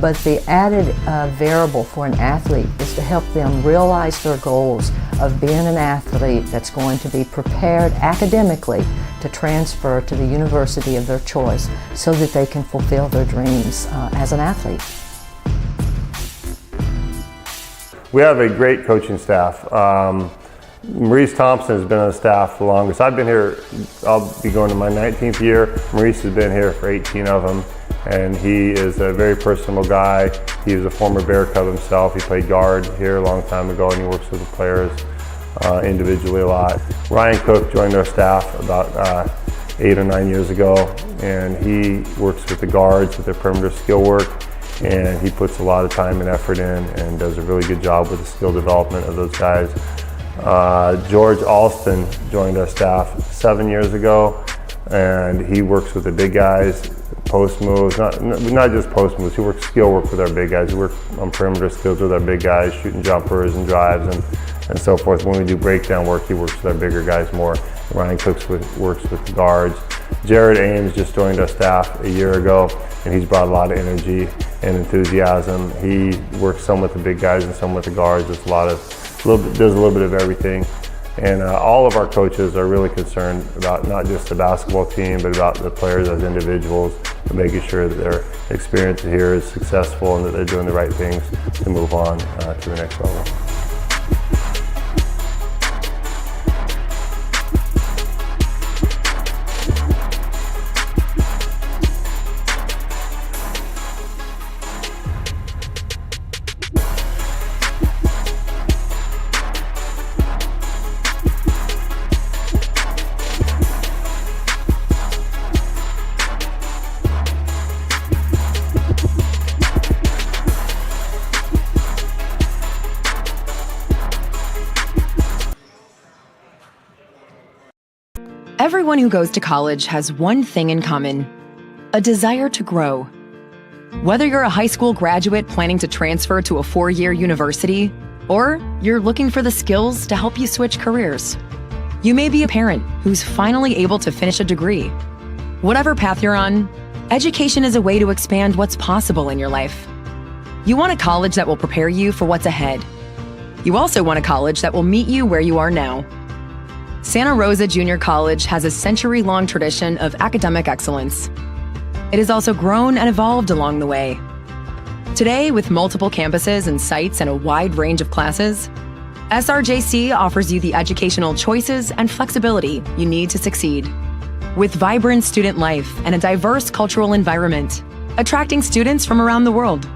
but the added variable for an athlete is to help them realize their goals of being an athlete that's going to be prepared academically to transfer to the university of their choice so that they can fulfill their dreams as an athlete. We have a great coaching staff. Maurice Thompson has been on the staff the longest. I've been here, I'll be going to my 19th year. Maurice has been here for 18 of them, and he is a very personable guy. He was a former Bear Cub himself. He played guard here a long time ago, and he works with the players individually a lot. Ryan Cook joined our staff about 8 or 9 years ago, and he works with the guards with their perimeter skill work, and he puts a lot of time and effort in and does a really good job with the skill development of those guys. George Alston joined our staff 7 years ago, and he works with the big guys, post moves, not just post moves, he works skill work with our big guys. We work on perimeter skills with our big guys, shooting jumpers and drives and so forth. When we do breakdown work, he works with our bigger guys more. Ryan Cooks works with the guards. Jared Ames just joined our staff a year ago, and he's brought a lot of energy and enthusiasm. He works some with the big guys and some with the guards. Does a little bit of everything. And all of our coaches are really concerned about not just the basketball team, but about the players as individuals, and making sure that their experience here is successful and that they're doing the right things to move on to the next level. Everyone who goes to college has one thing in common: a desire to grow. Whether you're a high school graduate planning to transfer to a 4-year university, or you're looking for the skills to help you switch careers. You may be a parent who's finally able to finish a degree. Whatever path you're on, education is a way to expand what's possible in your life. You want a college that will prepare you for what's ahead. You also want a college that will meet you where you are now. Santa Rosa Junior College has a century-long tradition of academic excellence. It has also grown and evolved along the way. Today, with multiple campuses and sites and a wide range of classes, SRJC offers you the educational choices and flexibility you need to succeed. With vibrant student life and a diverse cultural environment, attracting students from around the world.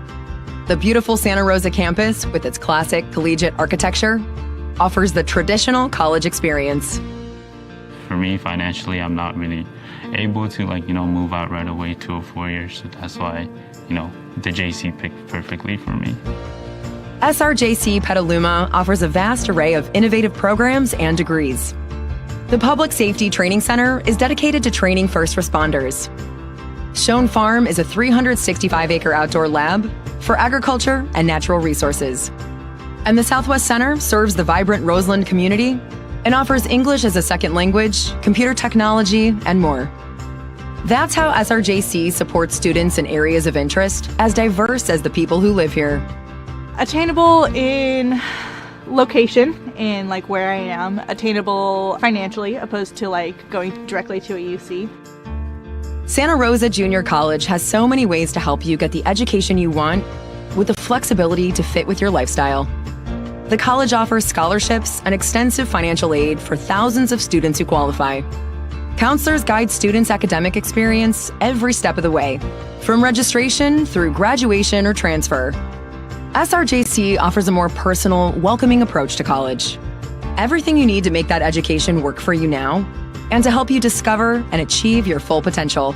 The beautiful Santa Rosa campus, with its classic collegiate architecture, offers the traditional college experience. For me, financially, I'm not really able to move out right away to a 4 years. So that's why, the JC picked perfectly for me. SRJC Petaluma offers a vast array of innovative programs and degrees. The Public Safety Training Center is dedicated to training first responders. Schoen Farm is a 365-acre outdoor lab for agriculture and natural resources. And the Southwest Center serves the vibrant Roseland community and offers English as a second language, computer technology, and more. That's how SRJC supports students in areas of interest as diverse as the people who live here. Attainable in location and where I am, attainable financially opposed to going directly to a UC. Santa Rosa Junior College has so many ways to help you get the education you want with the flexibility to fit with your lifestyle. The college offers scholarships and extensive financial aid for thousands of students who qualify. Counselors guide students' academic experience every step of the way, from registration through graduation or transfer. SRJC offers a more personal, welcoming approach to college. Everything you need to make that education work for you now and to help you discover and achieve your full potential.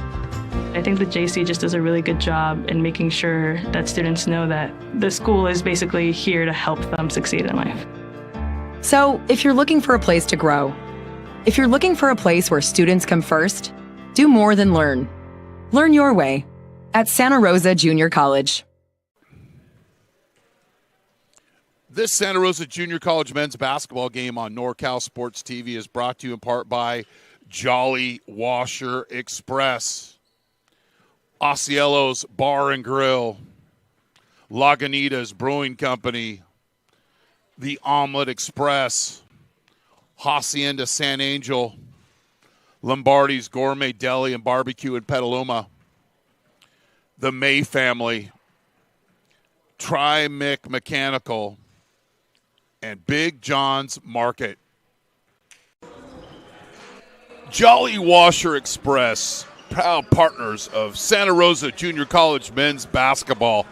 I think the JC just does a really good job in making sure that students know that the school is basically here to help them succeed in life. So, if you're looking for a place to grow, if you're looking for a place where students come first, do more than learn. Learn your way at Santa Rosa Junior College. This Santa Rosa Junior College men's basketball game on NorCal Sports TV is brought to you in part by Jolly Washer Express, Osceolo's Bar and Grill, Lagunitas Brewing Company, the Omelet Express, Hacienda San Angel, Lombardi's Gourmet Deli and Barbecue in Petaluma, the May family, Tri-Mic Mechanical, and Big John's Market. Jolly Washer Express, proud partners of Santa Rosa Junior College men's basketball,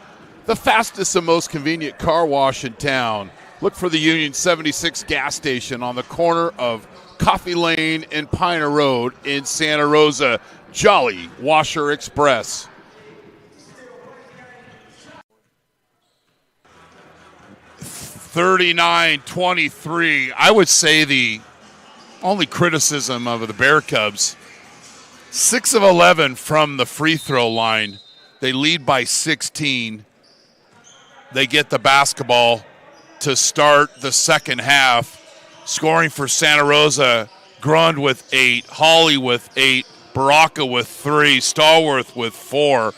the fastest and most convenient car wash in town. Look for the Union 76 gas station on the corner of Coffee Lane and Piner Road in Santa Rosa. Jolly Washer Express. (39-23). I would say the only criticism of the Bear Cubs, 6 of 11 from the free throw line. They lead by 16. They get the basketball to start the second half. Scoring for Santa Rosa, Grund with 8, Hawley with 8, Baraka with 3, Stallworth with 4,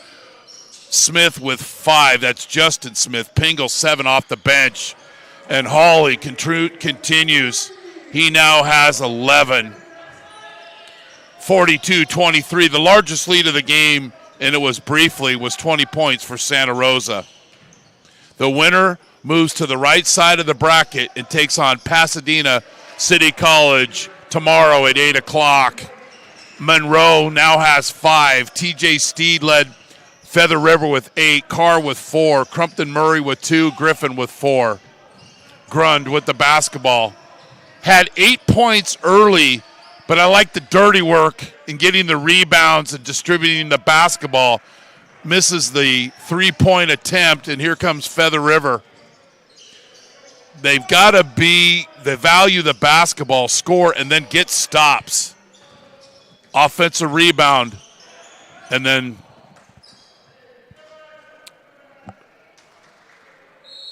Smith with 5. That's Justin Smith. Pingle 7 off the bench. And Hawley continues. He now has 11. 42-23. The largest lead of the game, and it was briefly, was 20 points for Santa Rosa. The winner moves to the right side of the bracket and takes on Pasadena City College tomorrow at 8 o'clock. Monroe now has 5. TJ Steed led Feather River with 8. Carr with 4. Crumpton Murray with 2. Griffin with 4. Grund with the basketball. Had 8 points early, but I like the dirty work in getting the rebounds and distributing the basketball. Misses the three-point attempt, and here comes Feather River. They've got to value the basketball, score, and then get stops. Offensive rebound, and then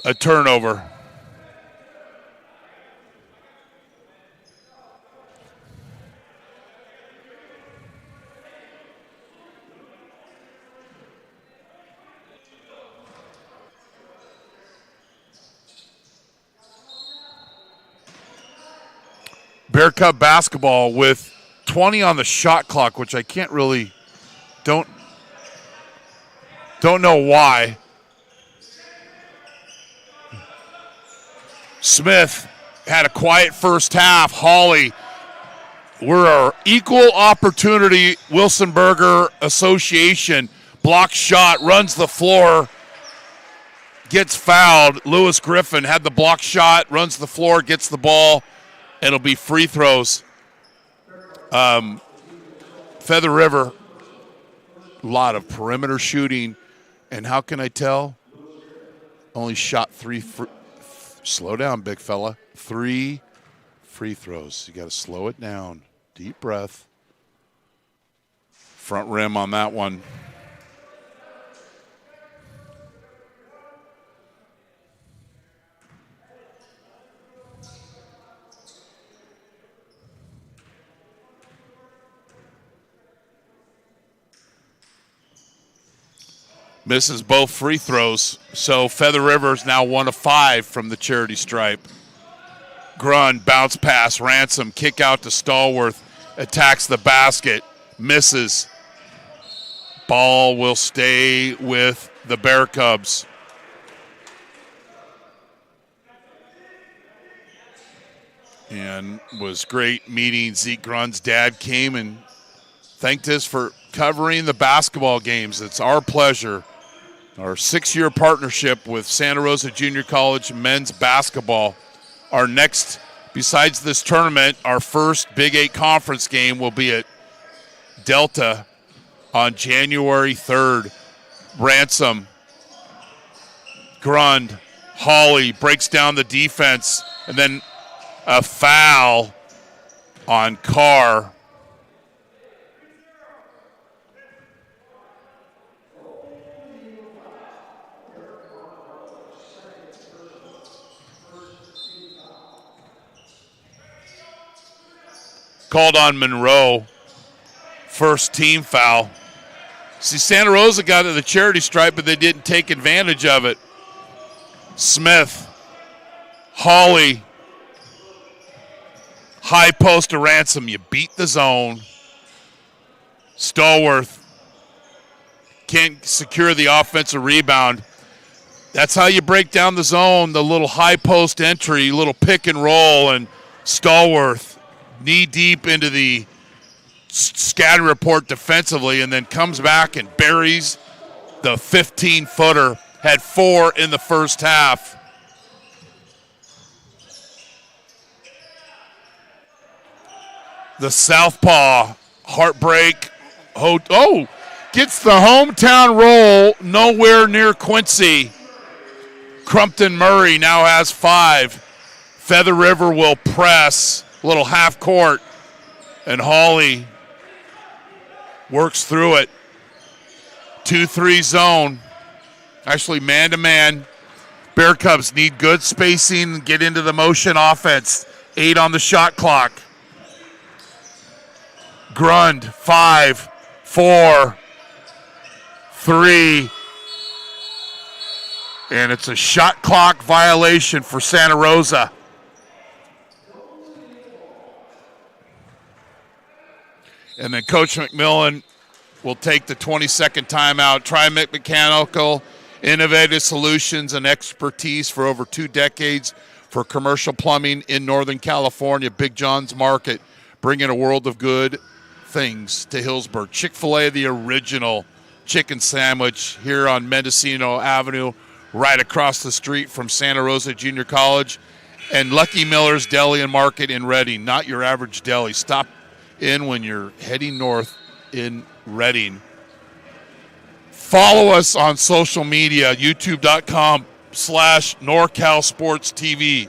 a turnover. Bear Cub basketball with 20 on the shot clock, which I can't really don't know why. Smith had a quiet first half. Hawley, we're our equal opportunity Wilsonburger Association. Block shot, runs the floor, gets fouled. Lewis Griffin had the block shot, runs the floor, gets the ball. It'll be free throws. Feather River, a lot of perimeter shooting. And how can I tell? Only shot 3 slow down, big fella. 3 free throws. You got to slow it down. Deep breath. Front rim on that one. Misses both free throws, so Feather River is now 1 of 5 from the charity stripe. Grund, bounce pass, Ransom, kick out to Stallworth, attacks the basket, misses. Ball will stay with the Bear Cubs. And was great meeting. Zeke Grund's dad came and thanked us for covering the basketball games. It's our pleasure. Our 6-year partnership with Santa Rosa Junior College men's basketball. Our next, besides this tournament, our first Big 8 conference game will be at Delta on January 3rd. Ransom, Grund, Hawley breaks down the defense, and then a foul on Carr. Called on Monroe. First team foul. See, Santa Rosa got to the charity stripe, but they didn't take advantage of it. Smith, Hawley, high post to Ransom. You beat the zone. Stallworth can't secure the offensive rebound. That's how you break down the zone, the little high post entry, little pick and roll, and Stallworth knee deep into the scatter report defensively, and then comes back and buries the 15-footer. Had 4 in the first half. The southpaw, heartbreak. Gets the hometown roll, nowhere near Quincy. Crumpton Murray now has 5. Feather River will press. Little half court, and Hawley works through it. 2-3 zone. Actually, man-to-man. Bear Cubs need good spacing, get into the motion offense. 8 on the shot clock. Grund, 5, 4, 3. And it's a shot clock violation for Santa Rosa. And then Coach McMillan will take the 20-second timeout. Trimec Mechanical, innovative solutions and expertise for over 2 decades for commercial plumbing in Northern California. Big John's Market, bringing a world of good things to Hillsburg. Chick-fil-A, the original chicken sandwich here on Mendocino Avenue, right across the street from Santa Rosa Junior College. And Lucky Miller's Deli and Market in Reading, not your average deli. Stop in when you're heading north in Reading. Follow us on social media, youtube.com/NorCal Sports TV.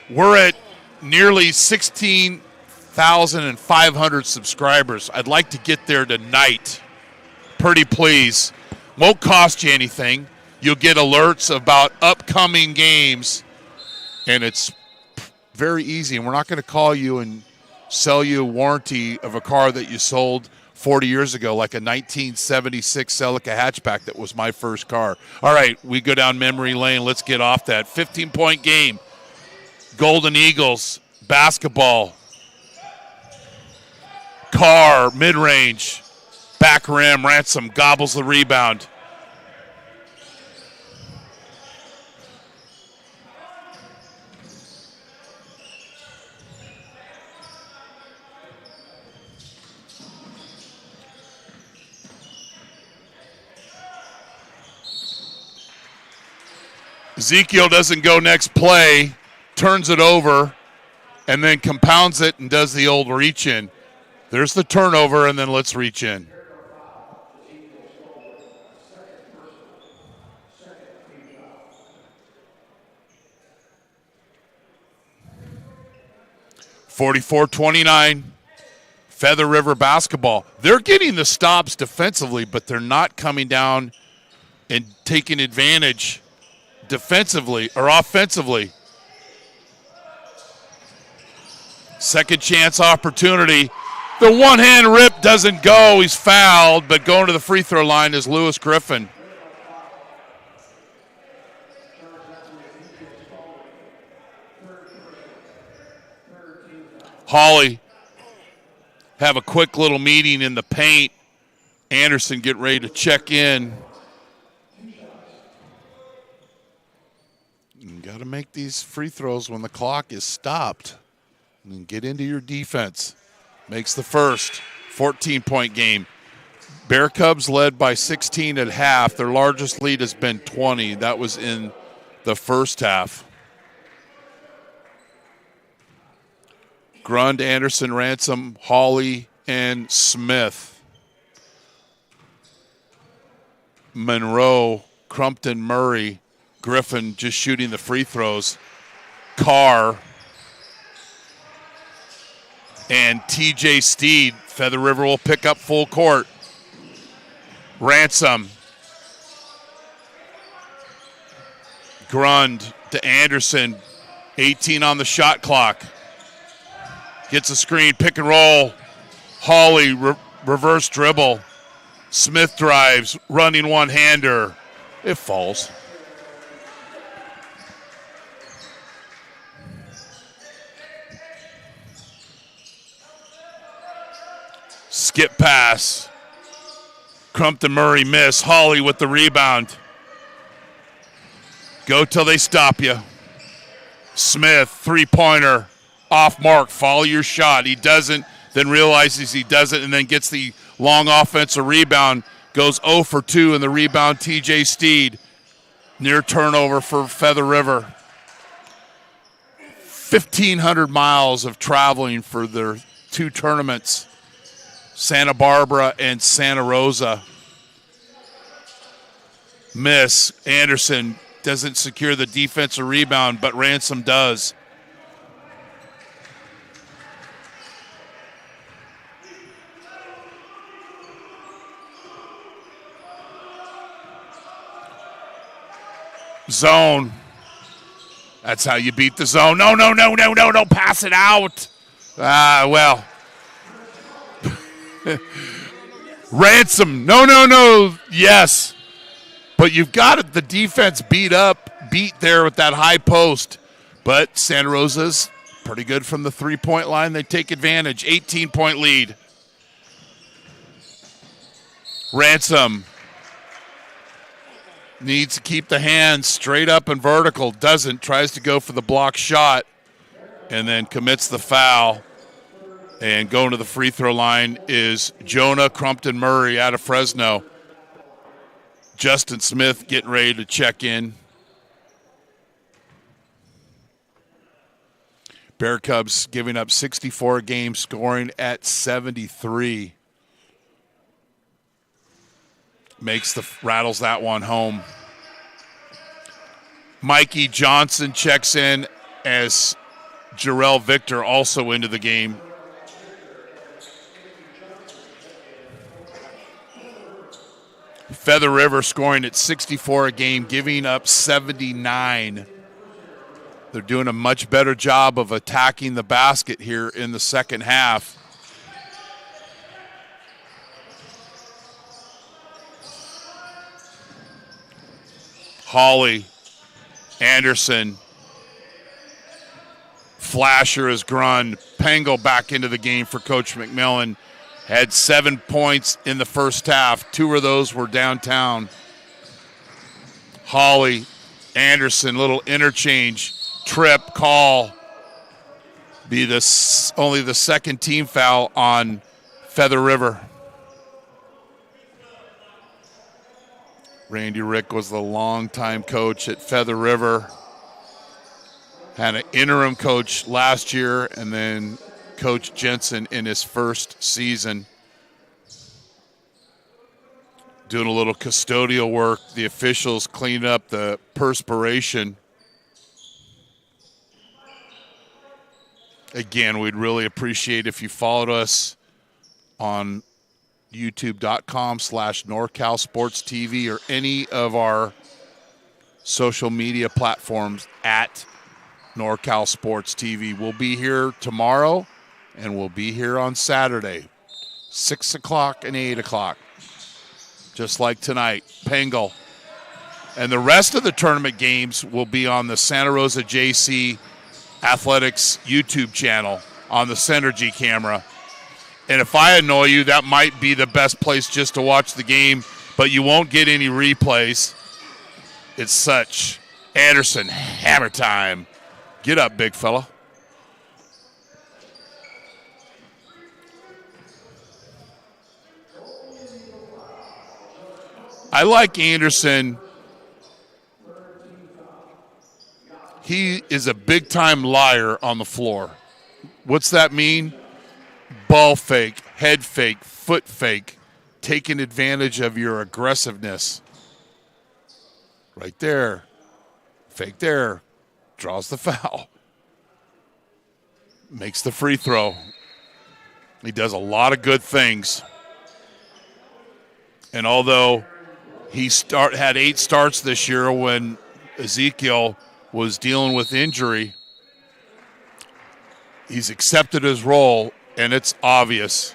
We're at nearly 16,500 subscribers. I'd like to get there tonight. Pretty please. Won't cost you anything. you'll get alerts about upcoming games, and it's very easy. And we're not going to call you and sell you a warranty of a car that you sold 40 years ago, like a 1976 Celica hatchback that was my first car. All right, we go down memory lane. Let's get off that. 15-point game. Golden Eagles, basketball. Carr, mid-range. Back rim, Ransom gobbles the rebound. Ezekiel doesn't go next play, turns it over, and then compounds it and does the old reach in. There's the turnover, and then let's reach in. (44-29), Feather River basketball. They're getting the stops defensively, but they're not coming down and taking advantage defensively or offensively. Second chance opportunity. The one-hand rip doesn't go. He's fouled, but going to the free throw line is Lewis Griffin. Hawley have a quick little meeting in the paint. Anderson get ready to check in. You got to make these free throws when the clock is stopped and get into your defense. Makes the first 14-point game. Bear Cubs led by 16 at half. Their largest lead has been 20. That was in the first half. Grund, Anderson, Ransom, Hawley, and Smith. Monroe, Crumpton, Murray, Griffin just shooting the free throws. Carr and TJ Steed. Feather River will pick up full court. Ransom. Grund to Anderson. 18 on the shot clock. Gets a screen, pick and roll. Hawley, reverse dribble. Smith drives, running one-hander. It falls. Skip pass. Crumpton Murray miss. Hawley with the rebound. Go till they stop you. Smith, three-pointer. Off mark, follow your shot. He doesn't, then realizes he doesn't, and then gets the long offensive rebound. Goes 0 for 2 in the rebound, TJ Steed. Near turnover for Feather River. 1,500 miles of traveling for their two tournaments, Santa Barbara and Santa Rosa. Miss. Anderson doesn't secure the defensive rebound, but Ransom does. Zone. That's how you beat the zone. No, pass it out. Well. Ransom. No. Yes. But you've got the defense beat there with that high post. But Santa Rosa's pretty good from the three-point line. They take advantage. 18-point lead. Ransom. Needs to keep the hands straight up and vertical. Doesn't. Tries to go for the block shot and then commits the foul. And going to the free throw line is Jonah Crumpton Murray out of Fresno. Justin Smith getting ready to check in. Bear Cubs giving up 64 games, scoring at 73. Rattles that one home. Mikey Johnson checks in as Jarrell Victor also into the game. Feather River scoring at 64 a game, giving up 79. They're doing a much better job of attacking the basket here in the second half. Hawley, Anderson, Flasher is Grund. Pengel back into the game for Coach McMillan. Had 7 points in the first half. 2 of those were downtown. Hawley, Anderson, little interchange, trip, call. Be only the second team foul on Feather River. Randy Rick was the longtime coach at Feather River. Had an interim coach last year, and then Coach Jensen in his first season. Doing a little custodial work. The officials cleaned up the perspiration. Again, we'd really appreciate if you followed us on youtube.com/NorCalSportsTV or any of our social media platforms at NorCal Sports TV. We'll be here tomorrow, and we'll be here on Saturday, 6 o'clock and 8 o'clock, just like tonight. Pengel. And the rest of the tournament games will be on the Santa Rosa JC Athletics YouTube channel on the Synergy camera. And if I annoy you, that might be the best place just to watch the game, but you won't get any replays. It's such. Anderson, hammer time. Get up, big fella. I like Anderson. He is a big-time liar on the floor. What's that mean? Ball fake, head fake, foot fake, taking advantage of your aggressiveness. Right there. Fake there. Draws the foul. Makes the free throw. He does a lot of good things. And although he had 8 starts this year when Ezekiel was dealing with injury, he's accepted his role, and it's obvious.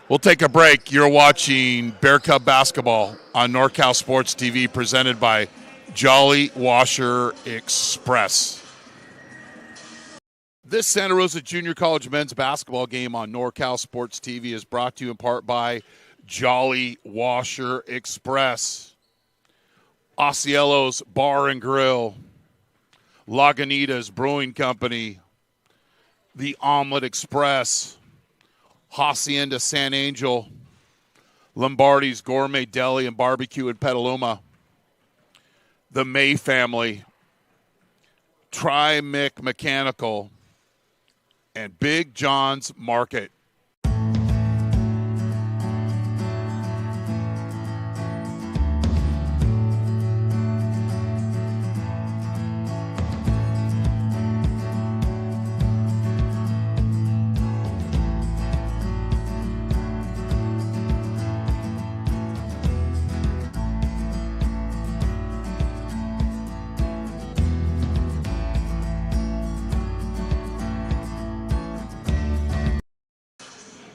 We'll take a break. You're watching Bear Cub basketball on NorCal Sports TV, presented by Jolly Washer Express. This Santa Rosa Junior College men's basketball game on NorCal Sports TV is brought to you in part by Jolly Washer Express, Osceolo's Bar and Grill, Lagunitas Brewing Company, The Omelet Express, Hacienda San Angel, Lombardi's Gourmet Deli and Barbecue in Petaluma, the May family, Tri-Mic Mechanical, and Big John's Market.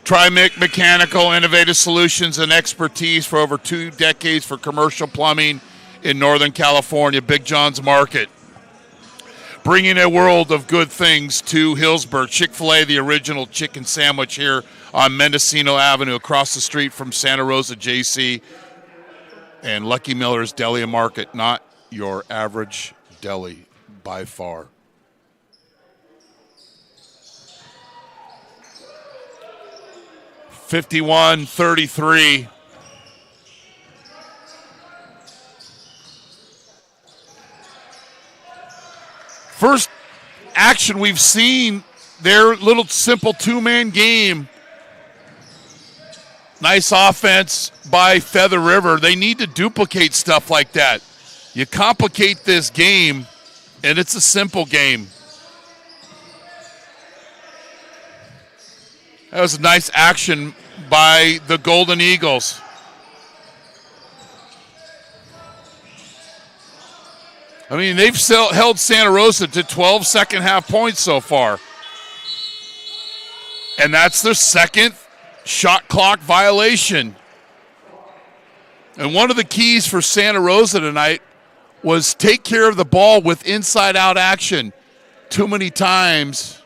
Tri-Mic Mechanical, innovative solutions and expertise for over 2 decades for commercial plumbing in Northern California. Big John's Market. Bringing a world of good things to Hillsburg. Chick-fil-A, the original chicken sandwich here on Mendocino Avenue, across the street from Santa Rosa JC. And Lucky Miller's Deli and Market, not your average deli by far. (51-33). First action we've seen, their little simple 2-man game. Nice offense by Feather River. They need to duplicate stuff like that. You complicate this game, and it's a simple game. That was a nice action by the Golden Eagles. I mean, they've held Santa Rosa to 12 second half points so far. And that's their second shot clock violation. And one of the keys for Santa Rosa tonight was take care of the ball with inside-out action. Too many times,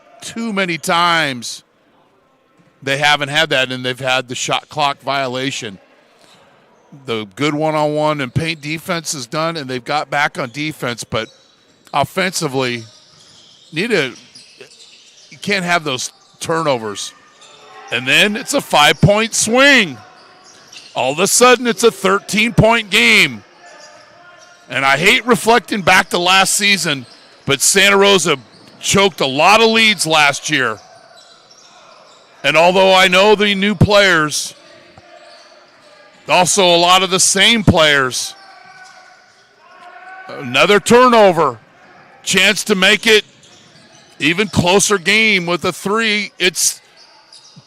they haven't had that, and they've had the shot clock violation. The good one-on-one and paint defense is done, and they've got back on defense, but offensively, you can't have those turnovers. And then it's a 5-point swing. All of a sudden, it's a 13-point game. And I hate reflecting back to last season, but Santa Rosa choked a lot of leads last year. And although I know the new players, also a lot of the same players, another turnover, chance to make it even closer game with a 3. It's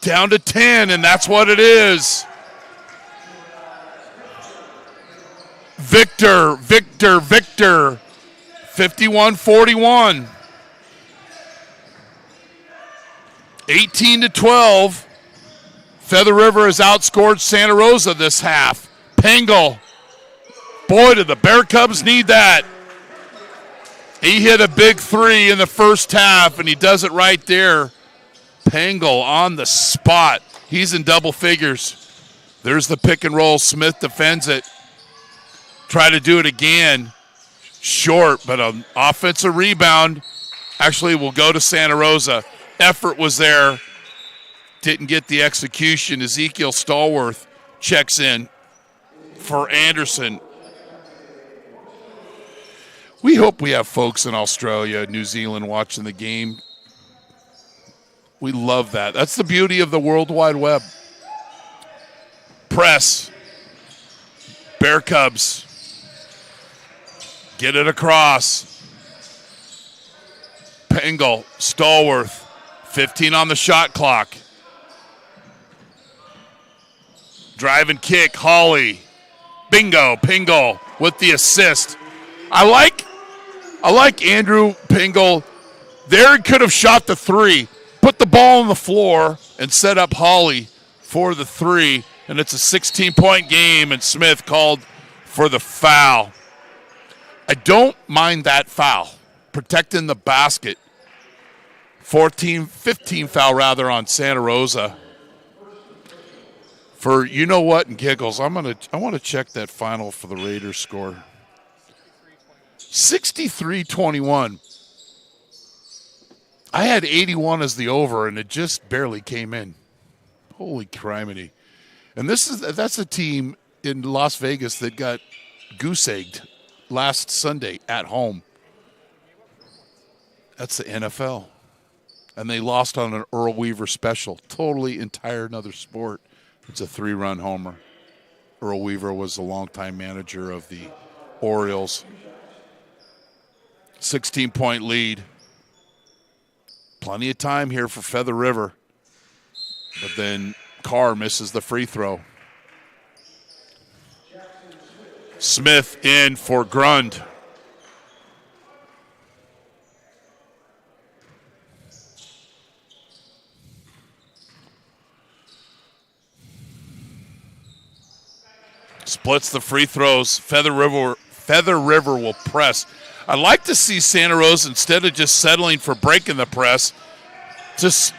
down to 10, and that's what it is. Victor, 51-41. 18-12. Feather River has outscored Santa Rosa this half. Pengel. Boy, do the Bear Cubs need that. He hit a big 3 in the first half, and he does it right there. Pengel on the spot. He's in double figures. There's the pick and roll. Smith defends it. Try to do it again. Short, but an offensive rebound actually will go to Santa Rosa. Effort was there. Didn't get the execution. Ezekiel Stallworth checks in for Anderson. We hope we have folks in Australia, New Zealand watching the game. We love that. That's the beauty of the World Wide Web. Press. Bear Cubs. Get it across. Pengel, Stallworth. 15 on the shot clock. Drive and kick, Hawley. Bingo, Pengel with the assist. I like Andrew Pengel. There he could have shot the 3. Put the ball on the floor and set up Hawley for the 3. And it's a 16-point game, and Smith called for the foul. I don't mind that foul. Protecting the basket. 15 foul rather on Santa Rosa. For you know what and giggles, I want to check that final for the Raiders score. 63-21. I had 81 as the over, and it just barely came in. Holy criminy. And that's a team in Las Vegas that got goose-egged last Sunday at home. That's the NFL. And they lost on an Earl Weaver special. Totally entire another sport. It's a 3-run homer. Earl Weaver was the longtime manager of the Orioles. 16-point lead. Plenty of time here for Feather River. But then Carr misses the free throw. Smith in for Grund. Splits the free throws. Feather River will press. I'd like to see Santa Rosa, instead of just settling for breaking the press, just,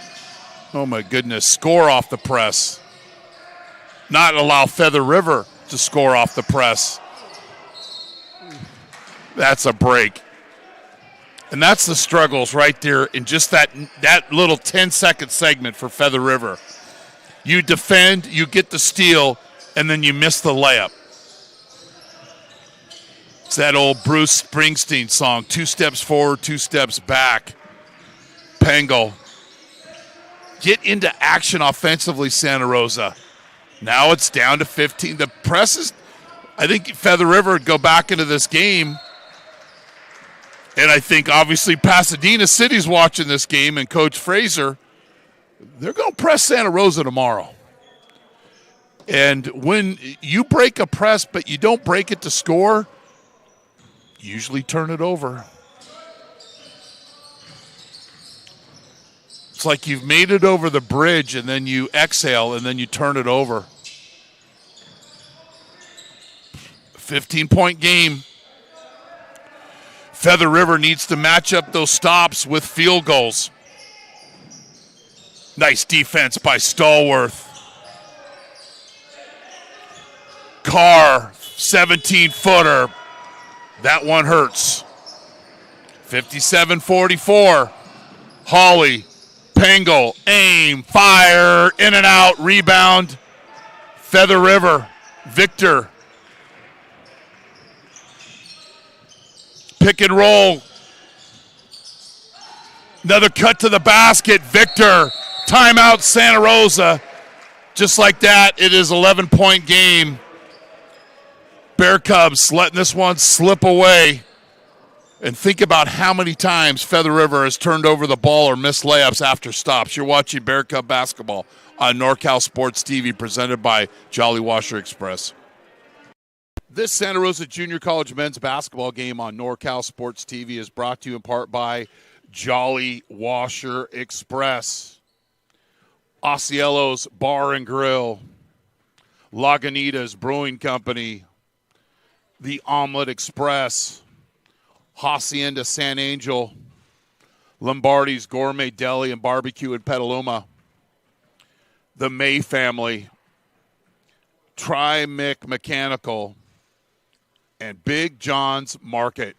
oh my goodness, score off the press. Not allow Feather River to score off the press. That's a break. And that's the struggles right there in just that little 10-second segment for Feather River. You defend, you get the steal, and then you miss the layup. It's that old Bruce Springsteen song, 2 steps forward, 2 steps back. Pengel. Get into action offensively, Santa Rosa. Now it's down to 15. The press is, I think Feather River would go back into this game. And I think obviously Pasadena City's watching this game, and Coach Fraser, they're going to press Santa Rosa tomorrow. And when you break a press but you don't break it to score, usually turn it over. It's like you've made it over the bridge and then you exhale and then you turn it over. 15-point game. Feather River needs to match up those stops with field goals. Nice defense by Stallworth. Carr, 17-footer. That one hurts. 57-44. Hawley, Pengel, aim, fire, in and out, rebound. Feather River, Victor. Pick and roll. Another cut to the basket. Victor. Timeout, Santa Rosa. Just like that, it is 11-point game. Bear Cubs letting this one slip away. And think about how many times Feather River has turned over the ball or missed layups after stops. You're watching Bear Cub basketball on NorCal Sports TV, presented by Jolly Washer Express. This Santa Rosa Junior College men's basketball game on NorCal Sports TV is brought to you in part by Jolly Washer Express, Osceolo's Bar and Grill, Lagunitas Brewing Company, The Omelet Express, Hacienda San Angel, Lombardi's Gourmet Deli and Barbecue in Petaluma, the May family, Tri-Mic Mechanical, and Big John's Market.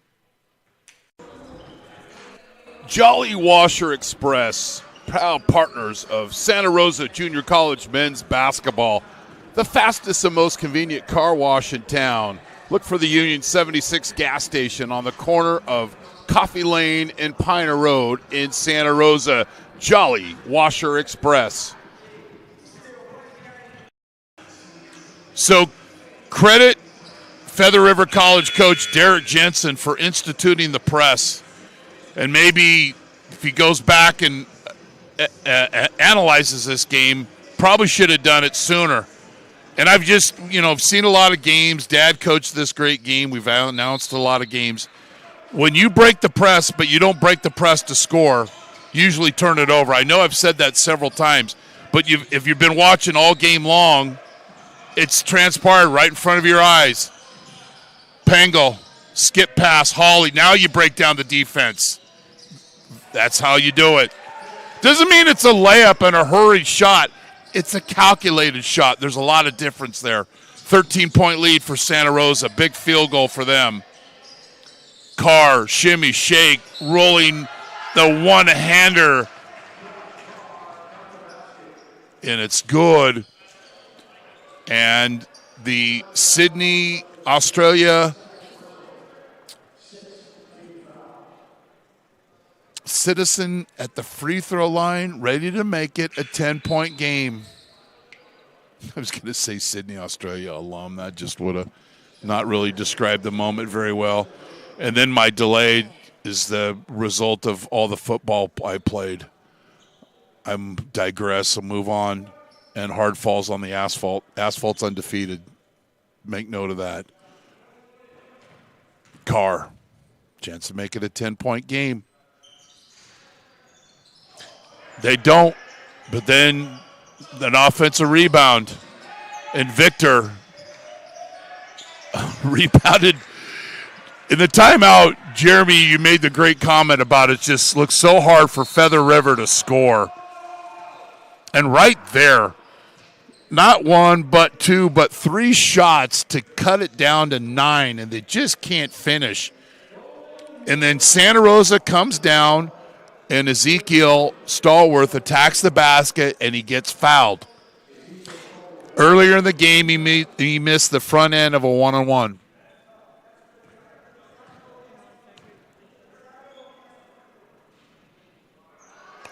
Jolly Washer Express, proud partners of Santa Rosa Junior College men's basketball, the fastest and most convenient car wash in town. Look for the Union 76 gas station on the corner of Coffee Lane and Piner Road in Santa Rosa. Jolly Washer Express. So credit Feather River College coach Derek Jensen for instituting the press. And maybe if he goes back and analyzes this game, probably should have done it sooner. And I've just, seen a lot of games. Dad coached this great game. We've announced a lot of games. When you break the press, but you don't break the press to score, usually turn it over. I know I've said that several times, but if you've been watching all game long, it's transpired right in front of your eyes. Pengel, skip pass, Hawley. Now you break down the defense. That's how you do it. Doesn't mean it's a layup and a hurried shot. It's a calculated shot. There's a lot of difference there. 13-point lead for Santa Rosa. Big field goal for them. Carr, shimmy, shake, rolling the one-hander. And it's good. And the Sydney, Australia citizen at the free throw line, ready to make it a 10-point game. I was going to say Sydney, Australia alum. That just would have not really described the moment very well. And then my delay is the result of all the football I played. I'm digress. I'll move on. And hard falls on the asphalt. Asphalt's undefeated. Make note of that. Carr. Chance to make it a 10-point game. They don't, but then an offensive rebound. And Victor rebounded. In the timeout, Jeremy, you made the great comment about it just looks so hard for Feather River to score. And right there, not one, but two, but three shots to cut it down to 9, and they just can't finish. And then Santa Rosa comes down, and Ezekiel Stallworth attacks the basket, and he gets fouled. Earlier in the game, he missed the front end of a one-on-one.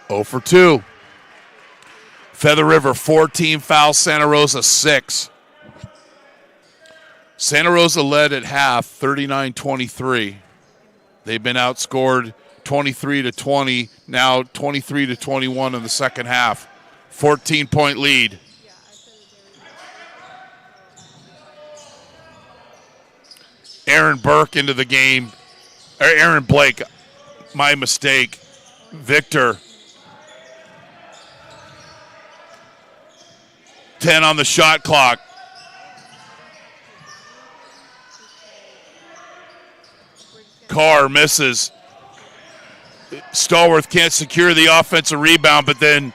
Oh for 2. Feather River, 14 fouls, Santa Rosa 6. Santa Rosa led at half, 39-23. They've been outscored 23-20, now 23-21 in the second half. 14-point lead. Aaron Burke into the game. Or Aaron Blake, my mistake. Victor. 10 on the shot clock. Carr misses. Stallworth can't secure the offensive rebound, but then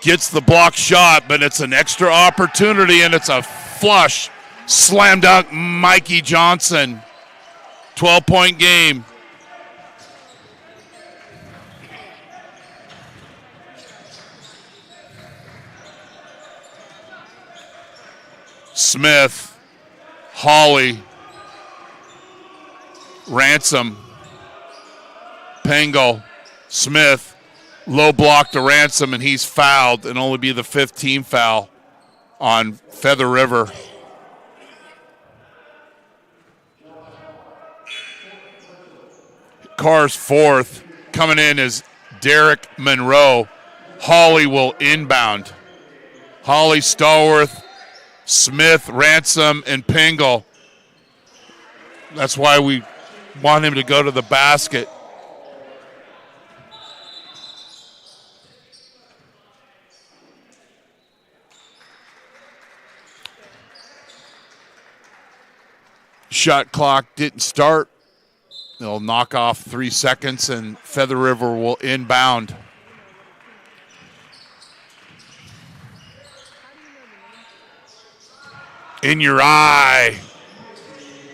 gets the block shot, but it's an extra opportunity, and it's a flush. Slam dunk, Mikey Johnson. 12-point game. Smith, Hawley, Ransom, Pengel, Smith, low block to Ransom, and he's fouled, and only be the 5th team foul on Feather River. Carr's 4th. Coming in is Derek Monroe. Hawley will inbound. Hawley, Stallworth, Smith, Ransom, and Pengel. That's why we want him to go to the basket. Shot clock didn't start. They'll knock off 3 seconds, and Feather River will inbound. In your eye,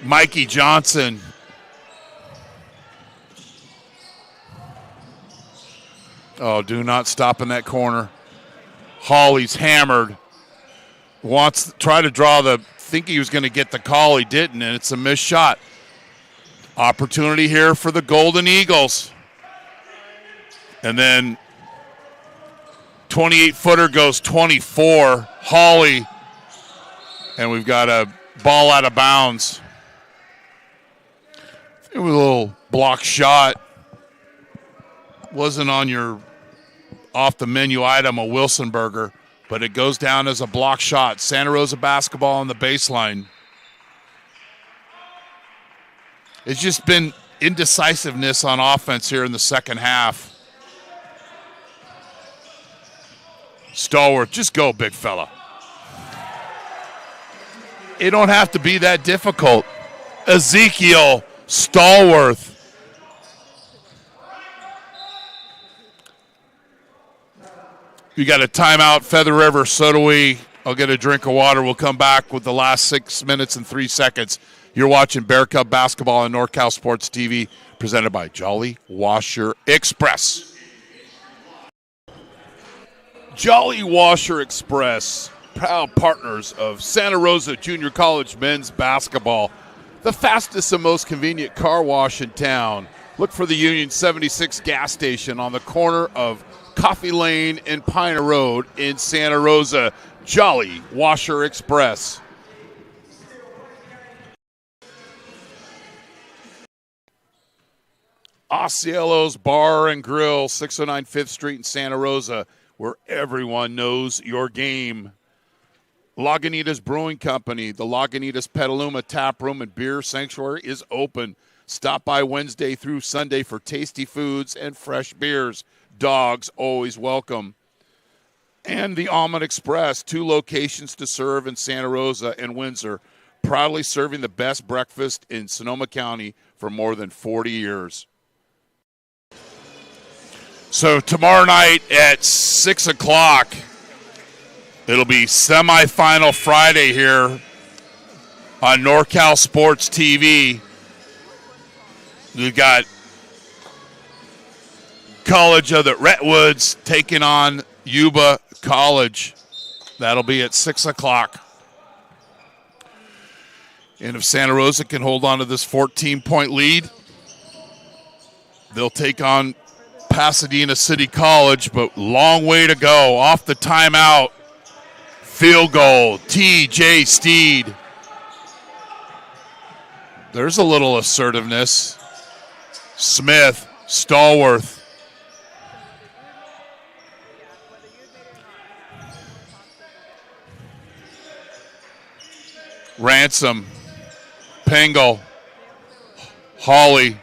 Mikey Johnson. Oh, do not stop in that corner. Hawley's hammered. Wants to try to draw the, think he was going to get the call. He didn't, and it's a missed shot. Opportunity here for the Golden Eagles. And then 28-footer goes 24. Hawley. And we've got a ball out of bounds. It was a little block shot. Wasn't on your off the menu item, a Wilson burger, but it goes down as a block shot. Santa Rosa basketball on the baseline. It's just been indecisiveness on offense here in the second half. Stallworth, just go, big fella. It don't have to be that difficult. Ezekiel Stallworth. You got a timeout, Feather River, so do we. I'll get a drink of water. We'll come back with the last 6 minutes and 3 seconds. You're watching Bear Cub Basketball on NorCal Sports TV, presented by Jolly Washer Express. Jolly Washer Express, proud partners of Santa Rosa Junior College men's basketball, the fastest and most convenient car wash in town. Look for the Union 76 gas station on the corner of Coffee Lane and Piner Road in Santa Rosa. Jolly Washer Express. Osceolo's Bar and Grill, 609 5th Street in Santa Rosa, where everyone knows your game. Lagunitas Brewing Company, the Lagunitas Petaluma Tap Room and Beer Sanctuary is open. Stop by Wednesday through Sunday for tasty foods and fresh beers. Dogs always welcome. And the Almond Express, 2 locations to serve in Santa Rosa and Windsor, proudly serving the best breakfast in Sonoma County for more than 40 years. So tomorrow night at 6 o'clock, it'll be semifinal Friday here on NorCal Sports TV. We've got College of the Redwoods taking on Yuba College. That'll be at 6 o'clock. And if Santa Rosa can hold on to this 14-point lead, they'll take on Pasadena City College, but long way to go. Off the timeout, field goal, T.J. Steed. There's a little assertiveness. Smith, Stallworth. Ransom, Pengel, Hawley.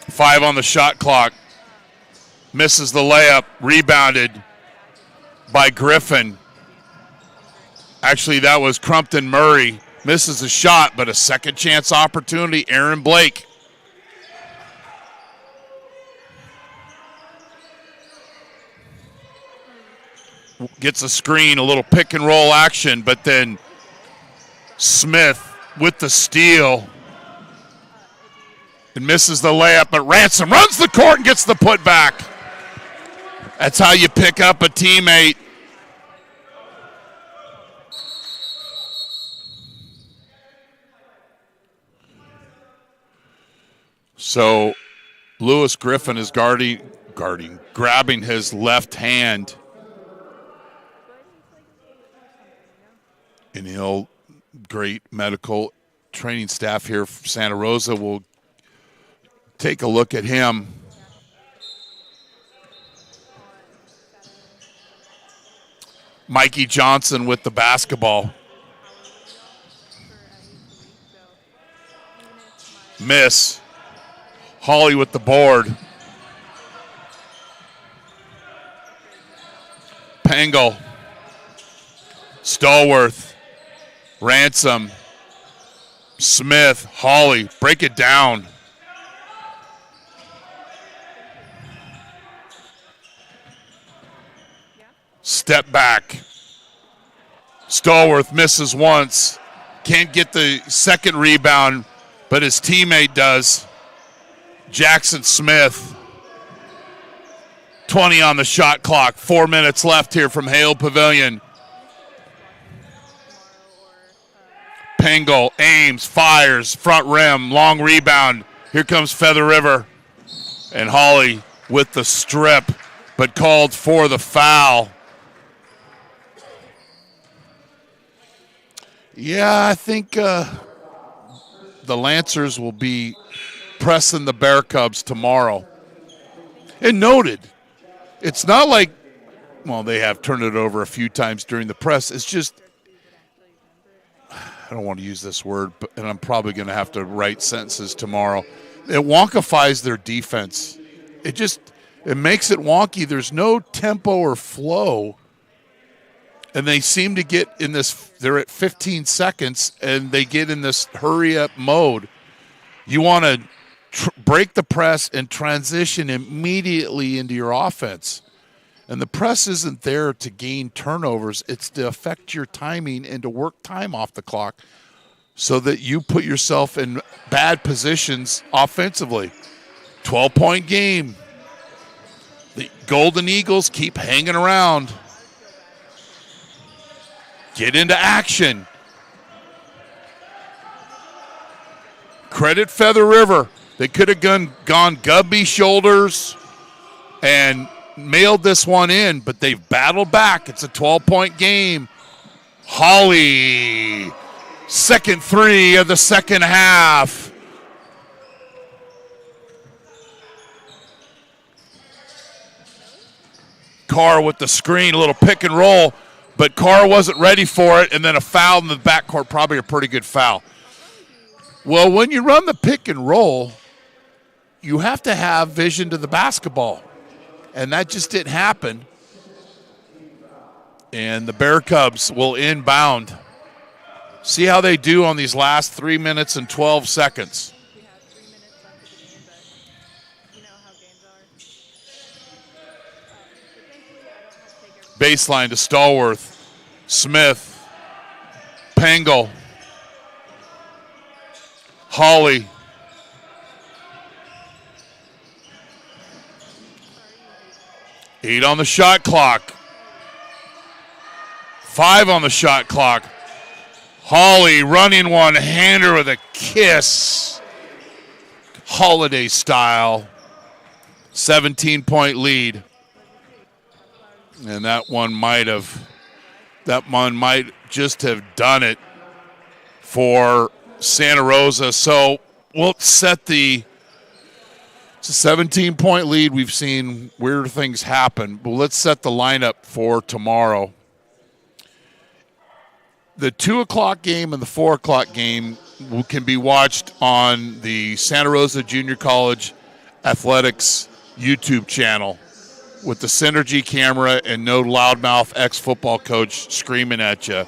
5 on the shot clock. Misses the layup. Rebounded by Griffin. Actually, that was Crumpton Murray. Misses a shot, but a second chance opportunity. Aaron Blake. Gets a screen, a little pick and roll action, but then Smith with the steal and misses the layup, but Ransom runs the court and gets the putback. That's how you pick up a teammate. So Lewis Griffin is grabbing his left hand. And great medical training staff here from Santa Rosa will take a look at him. Mikey Johnson with the basketball. Miss. Hawley with the board. Pangel. Stallworth. Ransom. Smith. Hawley. Break it down. Step back. Stallworth misses once. Can't get the second rebound, but his teammate does. Jackson Smith. 20 on the shot clock. 4 minutes left here from Hale Pavilion. Pengel aims, fires, front rim, long rebound. Here comes Feather River. And Hawley with the strip, but called for the foul. Yeah, I think the Lancers will be pressing the Bear Cubs tomorrow. And noted, it's not like, well, they have turned it over a few times during the press. It's just, I don't want to use this word, and I'm probably going to have to write sentences tomorrow. It wonkifies their defense. It makes it wonky. There's no tempo or flow. And they seem to get in this, they're at 15 seconds, and they get in this hurry-up mode. You want to break the press and transition immediately into your offense. And the press isn't there to gain turnovers. It's to affect your timing and to work time off the clock so that you put yourself in bad positions offensively. 12-point game. The Golden Eagles keep hanging around. Get into action. Credit Feather River. They could have gone Gubby shoulders and mailed this one in, but they've battled back. It's a 12-point game. Hawley, second three of the second half. Carr with the screen, a little pick and roll, but Carr wasn't ready for it, and then a foul in the backcourt, probably a pretty good foul. Well, when you run the pick and roll, you have to have vision to the basketball. And that just didn't happen. And the Bear Cubs will inbound. See how they do on these last 3 minutes and 12 seconds. Baseline to Stallworth. Smith. Pangel. Hawley. Eight on the shot clock. 5 on the shot clock. Hawley running one-hander with a kiss. Holiday style. 17-point lead. And that one might just have done it for Santa Rosa. So we'll set it's a 17-point lead. We've seen weird things happen, but let's set the lineup for tomorrow. The 2 o'clock game and the 4 o'clock game can be watched on the Santa Rosa Junior College Athletics YouTube channel with the Synergy camera and no loudmouth ex-football coach screaming at you.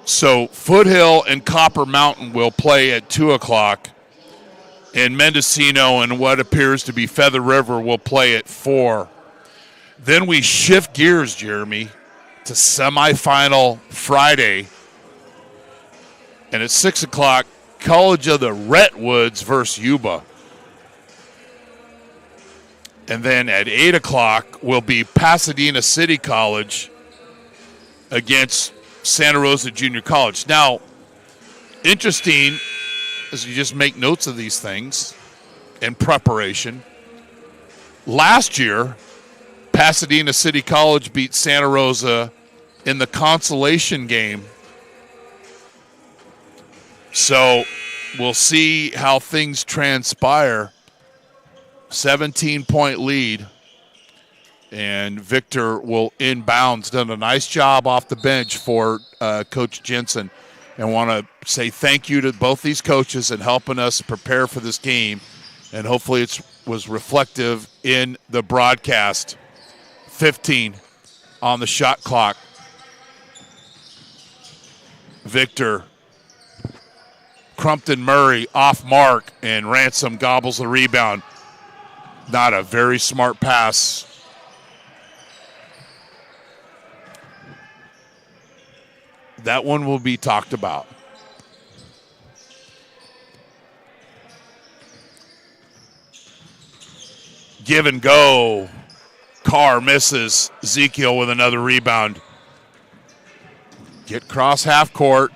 So Foothill and Copper Mountain will play at 2 o'clock, and Mendocino and what appears to be Feather River will play at 4. Then we shift gears, Jeremy, to semifinal Friday, and at 6 o'clock, College of the Redwoods versus Yuba. And then at 8 o'clock will be Pasadena City College against Santa Rosa Junior College. Now, interesting, as you just make notes of these things in preparation, last year, Pasadena City College beat Santa Rosa in the consolation game. So we'll see how things transpire. 17-point lead, and Victor will inbounds. Done a nice job off the bench for Coach Jensen, and want to say thank you to both these coaches in helping us prepare for this game, and hopefully it was reflective in the broadcast. 15 on the shot clock. Victor, Crumpton Murray off mark, and Ransom gobbles the rebound. Not a very smart pass. That one will be talked about. Give and go. Carr misses. Ezekiel with another rebound. Get cross half court.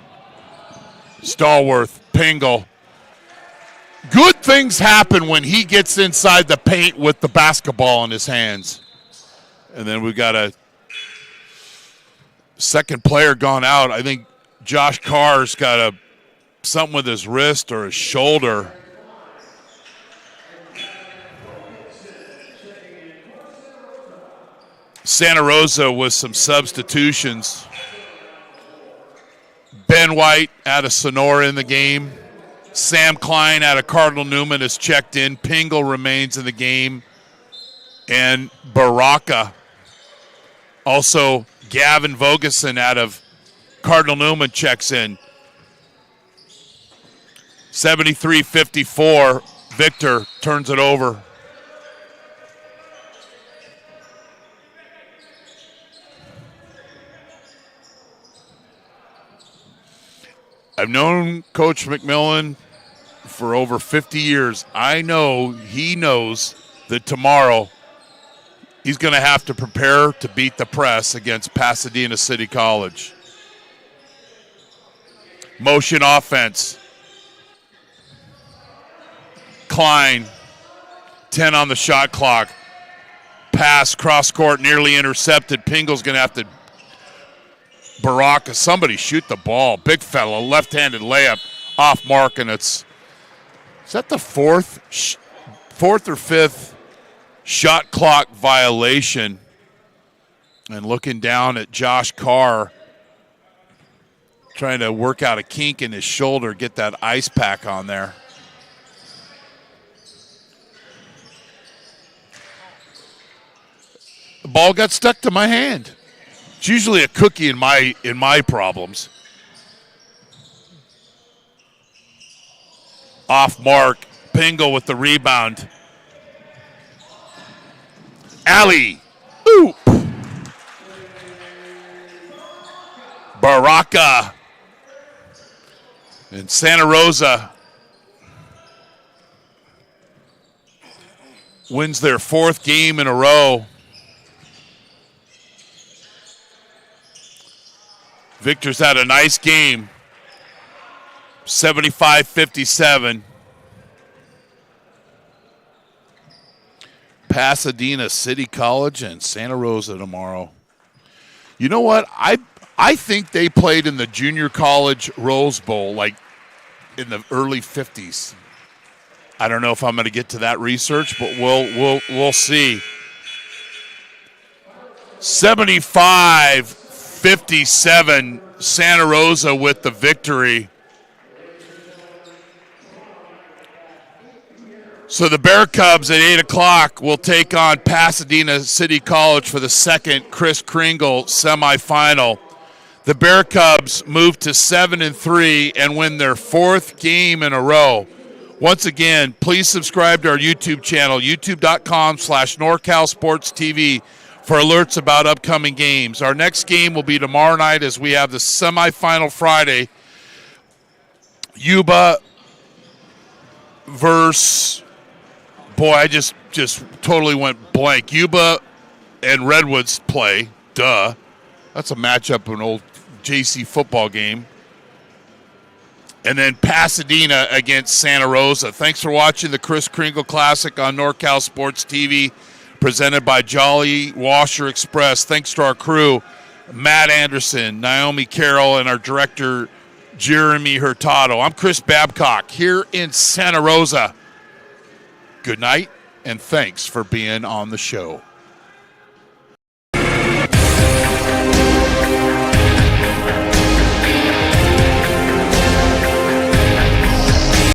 Stallworth, Pingle. Good things happen when he gets inside the paint with the basketball in his hands. And then we got a second player gone out. I think Josh Carr's got something with his wrist or his shoulder. Santa Rosa with some substitutions. Ben White out of Sonora in the game. Sam Klein out of Cardinal Newman is checked in. Pingle remains in the game. And Baraka. Also, Gavin Vogeson out of Cardinal Newman checks in. 73-54. Victor turns it over. I've known Coach McMillan for over 50 years. I know he knows that tomorrow he's going to have to prepare to beat the press against Pasadena City College. Motion offense. Klein, 10 on the shot clock. Pass cross court, nearly intercepted. Pingle's going to have to Baraka, somebody shoot the ball. Big fella, left-handed layup off mark, and is that the fourth or fifth shot clock violation? And looking down at Josh Carr, trying to work out a kink in his shoulder, get that ice pack on there. The ball got stuck to my hand. It's usually a cookie in my problems. Off mark. Pingle with the rebound. Alley. Oop. Baraka. And Santa Rosa wins their fourth game in a row. Victor's had a nice game, 75-57. Pasadena City College and Santa Rosa tomorrow. You know what? I think they played in the Junior College Rose Bowl like in the early 50s. I don't know if I'm going to get to that research, but we'll see. 75-57 Santa Rosa with the victory. So the Bear Cubs at 8 o'clock will take on Pasadena City College for the second Kris Kringle semifinal. The Bear Cubs move to 7-3 and win their fourth game in a row. Once again, please subscribe to our YouTube channel, youtube.com/NorCalSportsTV, for alerts about upcoming games. Our next game will be tomorrow night as we have the semifinal Friday. Yuba versus, boy, I just totally went blank. Yuba and Redwoods play. Duh. That's a matchup of an old JC football game. And then Pasadena against Santa Rosa. Thanks for watching the Kris Kringle Classic on NorCal Sports TV, presented by Jolly Washer Express. Thanks to our crew, Matt Anderson, Naomi Carroll, and our director, Jeremy Hurtado. I'm Chris Babcock here in Santa Rosa. Good night, and thanks for being on the show.